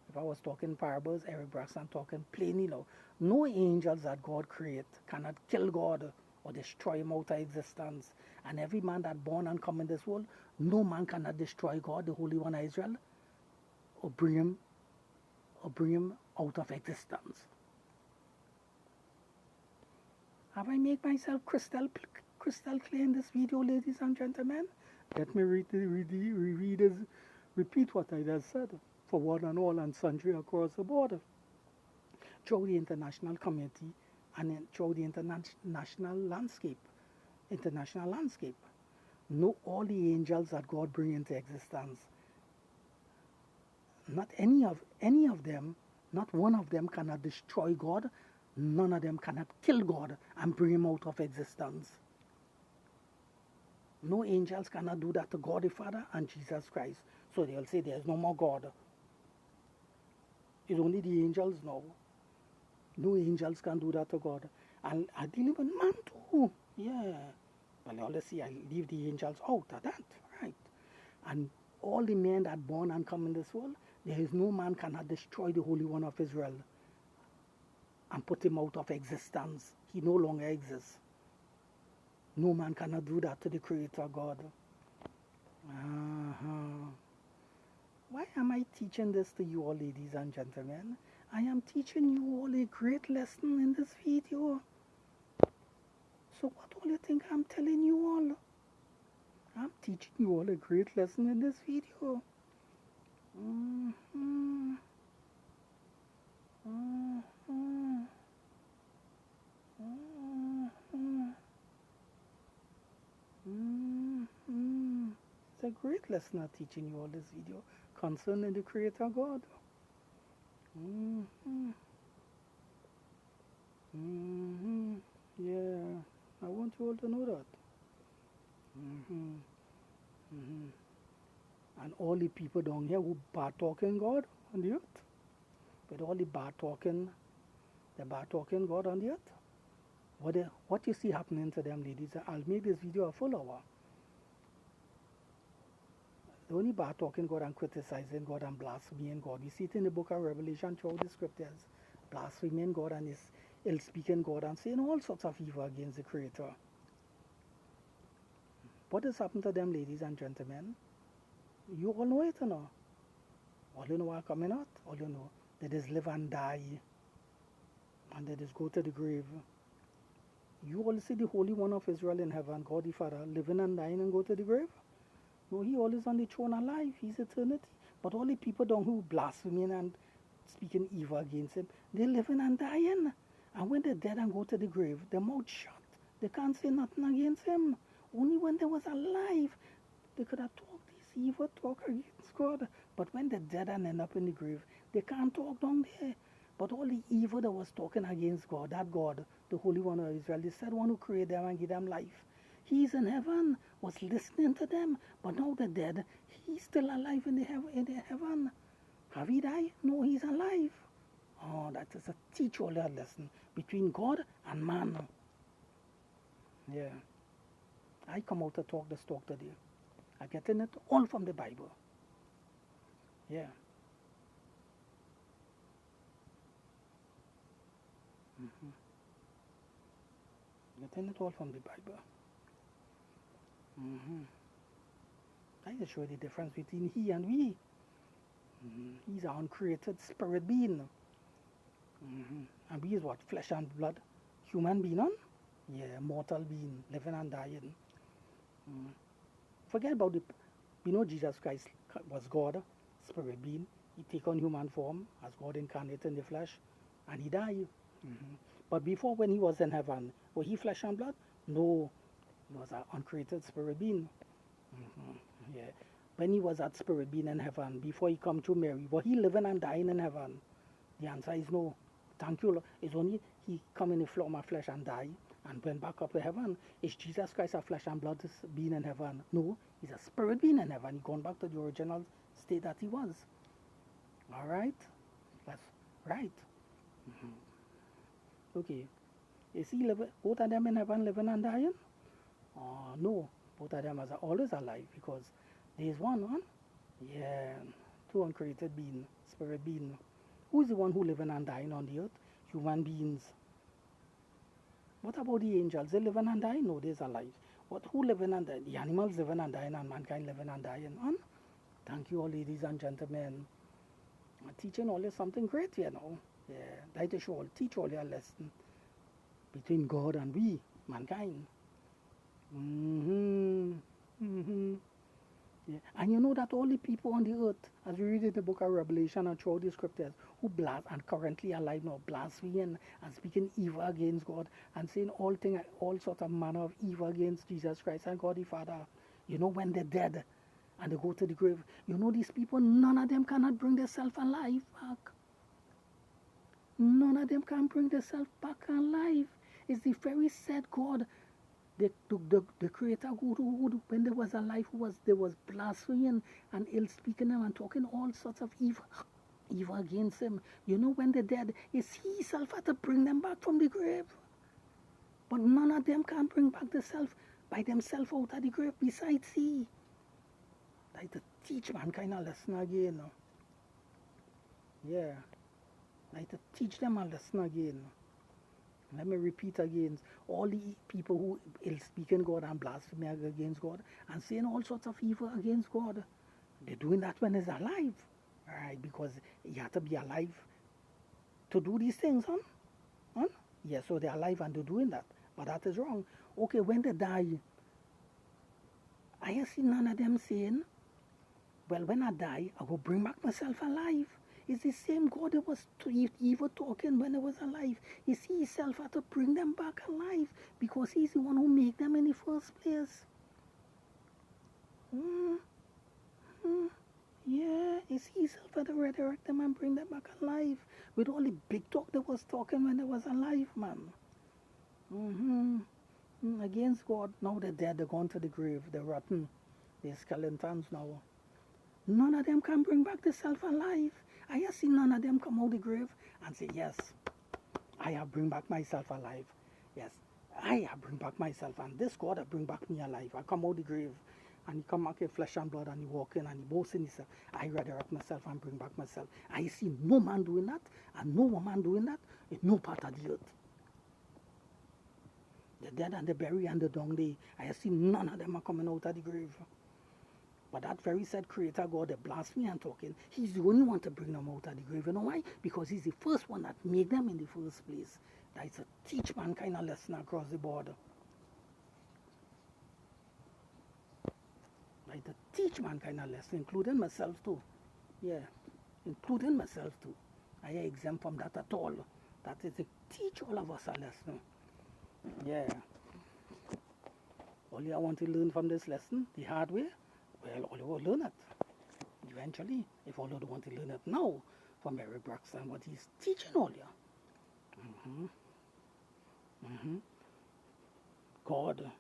If I was talking parables, Eric Braxton talking plainly now. No angels that God create cannot kill God or destroy him out of existence. And every man that born and come in this world, no man cannot destroy God, the Holy One of Israel, or bring him out of existence. Have I made myself crystal clear in this video, ladies and gentlemen? Let me repeat what I just said for one and all and sundry across the border. Throughout the international community and throughout the international landscape. No, all the angels that God bring into existence, not any of them, not one of them cannot destroy God. None of them cannot kill God and bring him out of existence. No angels cannot do that to God the Father and Jesus Christ. So they'll say there's no more God. It's only the angels now. No angels can do that to God. And I deal with man too. Yeah. But I always see I leave the angels out of that. Right. And all the men that born and come in this world, there is no man cannot destroy the Holy One of Israel and put him out of existence. He no longer exists. No man cannot do that to the Creator God. Why am I teaching this to you all, ladies and gentlemen? I am teaching you all a great lesson in this video. So what all you think I'm telling you all? I'm teaching you all a great lesson in this video. It's a great lesson I'm teaching you all this video concerning the Creator God. Yeah, I want you all to know that. And all the people down here who bad talking God on the earth, with all the bad talking God on the earth, what you see happening to them, ladies? I'll make this video a full hour. The only bad talking God and criticizing God and blaspheming God. We see it in the book of Revelation throughout the scriptures. Blaspheming God and his ill-speaking God and saying all sorts of evil against the Creator. What has happened to them, ladies and gentlemen? You all know it, you know. All you know are coming out. All you know, they just live and die. And they just go to the grave. You all see the Holy One of Israel in heaven, God the Father, living and dying and go to the grave? No, he always on the throne alive. He's eternity. But all the people down who blaspheming and speaking evil against him, they're living and dying. And when they're dead and go to the grave, their mouth shut. They can't say nothing against him. Only when they was alive, they could have talked this evil talk against God. But when they're dead and end up in the grave, they can't talk down there. But all the evil that was talking against God, that God, the Holy One of Israel, the said one who created them and gave them life, he's in heaven, was listening to them. But now they're dead. He's still alive in the heaven. Have he died? No, he's alive. Oh, that is a teach all that lesson between God and man. Yeah. I come out to talk this talk today. I get in it all from the Bible. Yeah. Getting it all from the Bible. I just show the difference between he and we. He's an uncreated spirit being. And we is what? Flesh and blood. Human being, on? Yeah, mortal being, living and dying. Forget about the, Jesus Christ was God, spirit being. He take on human form as God incarnate in the flesh, and he died. But before, when he was in heaven, was he flesh and blood? No, he was an uncreated spirit being. Yeah. When he was that spirit being in heaven, before he come to Mary, was he living and dying in heaven? The answer is no. Thank you, Lord. It's only he come in the form of flesh and die and went back up to heaven. Is Jesus Christ a flesh and blood being in heaven? No, he's a spirit being in heaven. He gone back to the original state that he was. All right? That's right. Okay. Is he living, both of them in heaven living and dying? No, both of them are always alive because there is one. Yeah, two uncreated being, spirit being. Who is the one who living and dying on the earth? Human beings. What about the angels? They living and dying? No, they're alive. Who living and dying? The animals living and dying and mankind living and dying. Thank you all, ladies and gentlemen. I'm teaching all you something great, Yeah, that is all. Teach all your lesson between God and we, mankind. Yeah. And you know that all the people on the earth, as we read in the book of Revelation and throughout the scriptures, who and currently alive now, blaspheming and speaking evil against God and saying all sorts of manner of evil against Jesus Christ and God the Father. When they're dead and they go to the grave, these people, none of them cannot bring themselves alive back. None of them can bring themselves back alive. It's the very said God. The creator who when there was a life there was blaspheming and ill speaking him and talking all sorts of evil against him. When they're dead, it's he himself had to bring them back from the grave. But none of them can bring back themselves by themselves out of the grave besides he. Like to teach mankind a lesson again. Yeah. Like to teach them a lesson again. Let me repeat again, all the people who ill speaking God and blaspheming against God and saying all sorts of evil against God, they're doing that when he's alive, right? Because you have to be alive to do these things, huh? Yeah, so they're alive and they're doing that, but that is wrong. Okay, when they die, I have seen none of them saying, well, when I die, I will bring back myself alive. It's the same God that was evil talking when he was alive. Is he himself had to bring them back alive because he's the one who made them in the first place. Yeah, it's he himself had to resurrect them and bring them back alive with all the big talk that was talking when they was alive, man. Against God. Now they're dead, they're gone to the grave, they're rotten, they're skeletons now. None of them can bring back the self alive. I have seen none of them come out of the grave and say, yes, I have bring back myself alive. Yes, I have bring back myself, and this God have bring back me alive. I come out of the grave, and he come back in flesh and blood, and he walk in, and he boasts in himself. I resurrect myself and bring back myself. I see no man doing that, and no woman doing that in no part of the earth. The dead and the buried and the dung day, I have seen none of them are coming out of the grave. But that very said creator God, the blasphemy and talking, he's the only one to bring them out of the grave. You know why? Because he's the first one that made them in the first place. That's a teach mankind a lesson across the border. Like to teach mankind a lesson, including myself too. Yeah, including myself too. I am exempt from that at all. That is to teach all of us a lesson. Yeah. All you want to learn from this lesson, the hard way, well, all you will learn it. Eventually, if all you don't want to learn it now, from Eric Braxton, what he's teaching all you. God,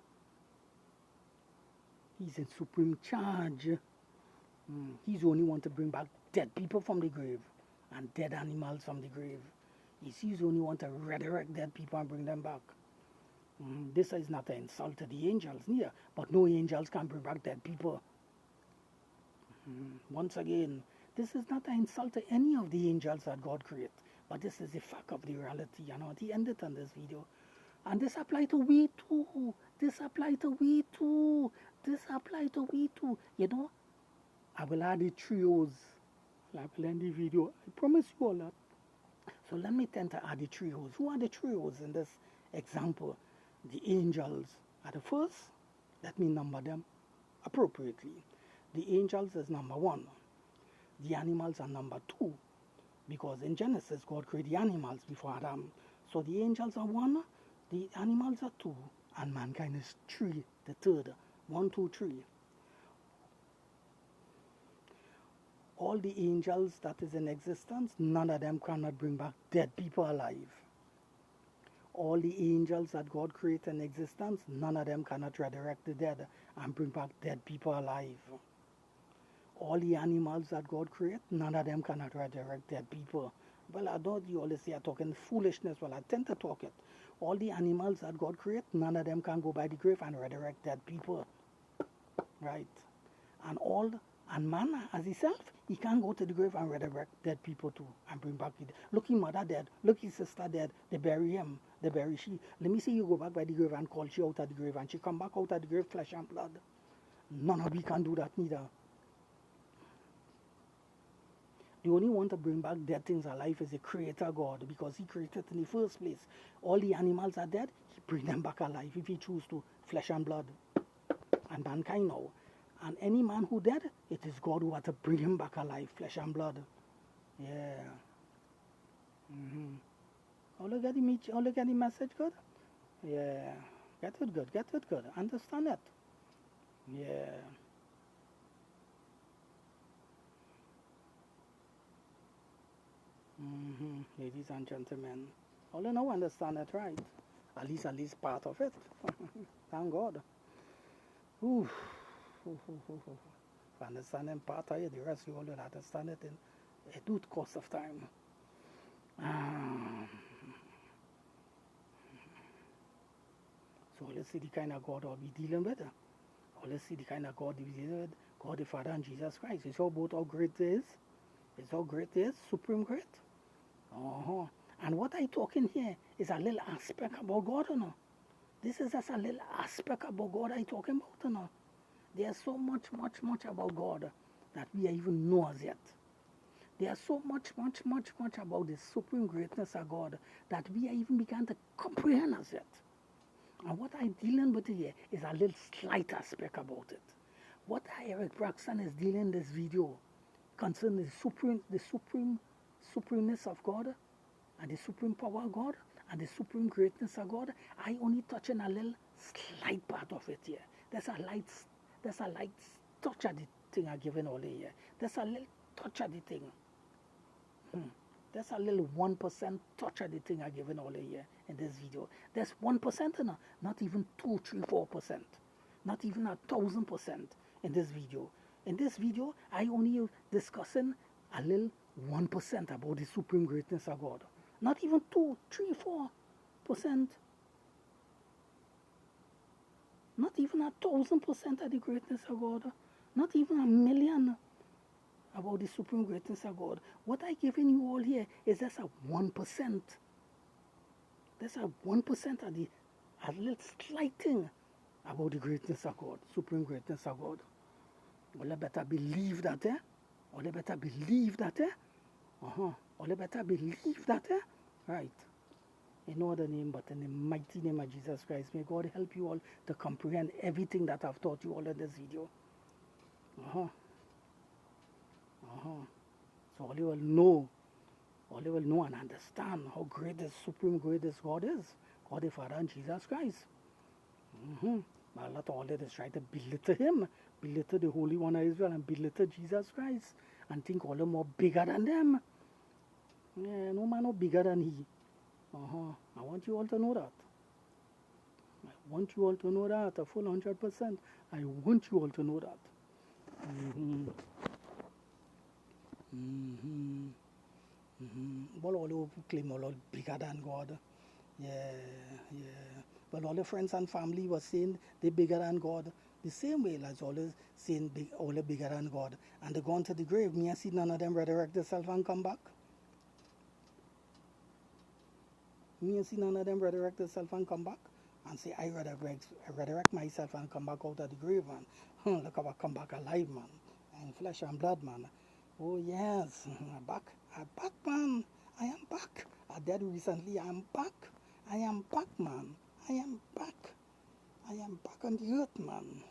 he's in supreme charge. He's the only one to bring back dead people from the grave and dead animals from the grave. He's the only one to resurrect dead people and bring them back. This is not an insult to the angels, neither, but no angels can bring back dead people. Once again, this is not an insult to any of the angels that God created, but this is the fact of the reality. He ended on this video. And this applies to we too. This applies to we too. This applies to we too. I will add the trios. I will end the video. I promise you all that. So let me tend to add the trios. Who are the trios in this example? The angels are the first. Let me number them appropriately. The angels is number one. The animals are number two. Because in Genesis, God created the animals before Adam. So the angels are one, the animals are two, and mankind is three, the third. 1, 2, 3. All the angels that is in existence, none of them cannot bring back dead people alive. All the angels that God created in existence, none of them cannot resurrect the dead and bring back dead people alive. All the animals that God created, none of them cannot resurrect dead people. Well, I know you always say I'm talking foolishness. Well, I tend to talk it. All the animals that God created, none of them can go by the grave and resurrect dead people. Right? And man, as himself, he can't go to the grave and resurrect dead people too and bring back it. Look, his mother dead. Look, his sister dead. They bury him. They bury she. Let me see you go back by the grave and call she out of the grave and she come back out of the grave, flesh and blood. None of we can do that neither. The only one to bring back dead things alive is the Creator God, because He created in the first place. All the animals are dead, He bring them back alive if He choose to, flesh and blood. And mankind now. And any man who dead, it is God who had to bring him back alive, flesh and blood. Yeah. All look at the message good? Yeah. Get it good. Understand it? Yeah. Ladies and gentlemen, all you know understand it, right? At least part of it. Thank God. Ooh. Understanding part of it, the rest you all will understand it in a due course of time. So let's see the kind of God I'll be dealing with. Or let's see the kind of God we dealing with. God the Father and Jesus Christ. You saw both how great it is. It's how great it is, supreme great. And what I talking here is a little aspect about God, you know. This is just a little aspect about God I talking about, you know. There's so much about God that we even know as yet. There's so much about the supreme greatness of God that we even began to comprehend as yet. And what I'm dealing with here is a little slight aspect about it. What Eric Braxton is dealing in this video concerning the supremeness of God and the supreme power of God and the supreme greatness of God, I only touching a little slight part of it here. There's a light touch of the thing I given all here. There's a little touch of the thing. There's a little 1% touch of the thing I given all here in this video. There's 1%, you know, not even 2, 3, 4%, not even 1,000% in this video. In this video, I only discussing a little 1% about the supreme greatness of God. Not even 2, 3, 4%. Not even 1,000% of the greatness of God. Not even 1,000,000 about the supreme greatness of God. What I giving you all here is just a 1%. That's a 1% of a little slight thing about the greatness of God, supreme greatness of God. Well, you better believe that, eh? Or you better believe that, eh? Or you better believe that, eh? Right. In no other name but in the mighty name of Jesus Christ, may God help you all to comprehend everything that I've taught you all in this video. So all you will know and understand how great this supreme great this God is. God the Father and Jesus Christ. But a lot of all that is trying to belittle him, belittle the Holy One of Israel, and belittle Jesus Christ, and think all them more bigger than them. Yeah, no man no bigger than he. I want you all to know that. I want you all to know that, a full 100%. I want you all to know that. But all who claim all bigger than God. Yeah. But all the friends and family were saying they're bigger than God. The same way as always saying all the bigger than God. And they gone to the grave. Me and see none of them resurrect themselves and come back. Me and see none of them resurrect themselves and come back. And say, I resurrect myself and come back out of the grave, man. Look how I come back alive, man. And flesh and blood, man. Oh yes, I'm back. I'm back, man. I am back. I did recently. I'm back. I am back, man. I am back. I am back on the earth, man.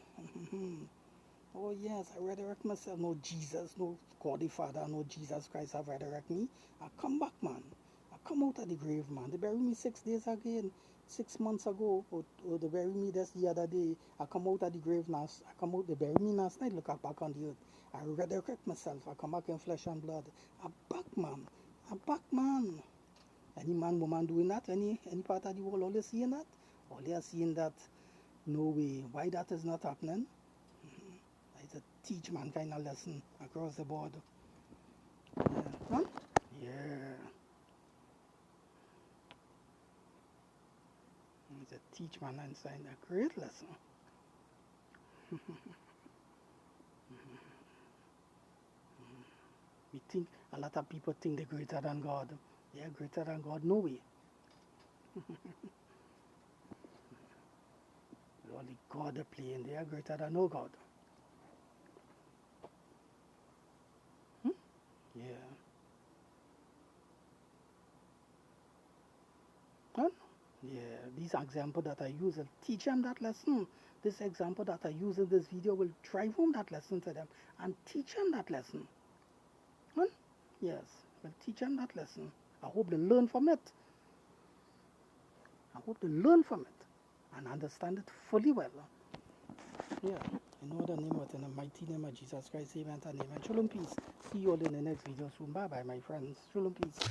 Oh yes, I resurrect myself. No Jesus, no God the Father, no Jesus Christ have resurrect me. I come back, man. I come out of the grave, man. They buried me 6 days again, 6 months ago. Or they buried me this the other day. I come out of the grave now. I come out, they buried me last night. Look, I'm back on the earth. I resurrect myself. I come back in flesh and blood. I'm back, man. I'm back, man. Any man, woman doing that? Any part of the world all they seeing that? All they are seeing that? No way. Why that is not happening? It's a teach mankind a lesson across the board. Yeah. Huh? Yeah. It's a teach mankind a great lesson. We think a lot of people think they're greater than God. They are greater than God. No way. Only God are playing. They are greater than no God. Hmm? Yeah. Huh? Yeah. These examples that I use, I'll teach them that lesson. This example that I use in this video will drive home that lesson to them and teach them that lesson. Huh? Yes. We'll teach them that lesson. I hope they learn from it. I hope they learn from it and understand it fully well. Yeah. In the name of the mighty name of Jesus Christ, amen and amen. Shalom peace. See you all in the next video soon. Bye bye, my friends. Shalom peace.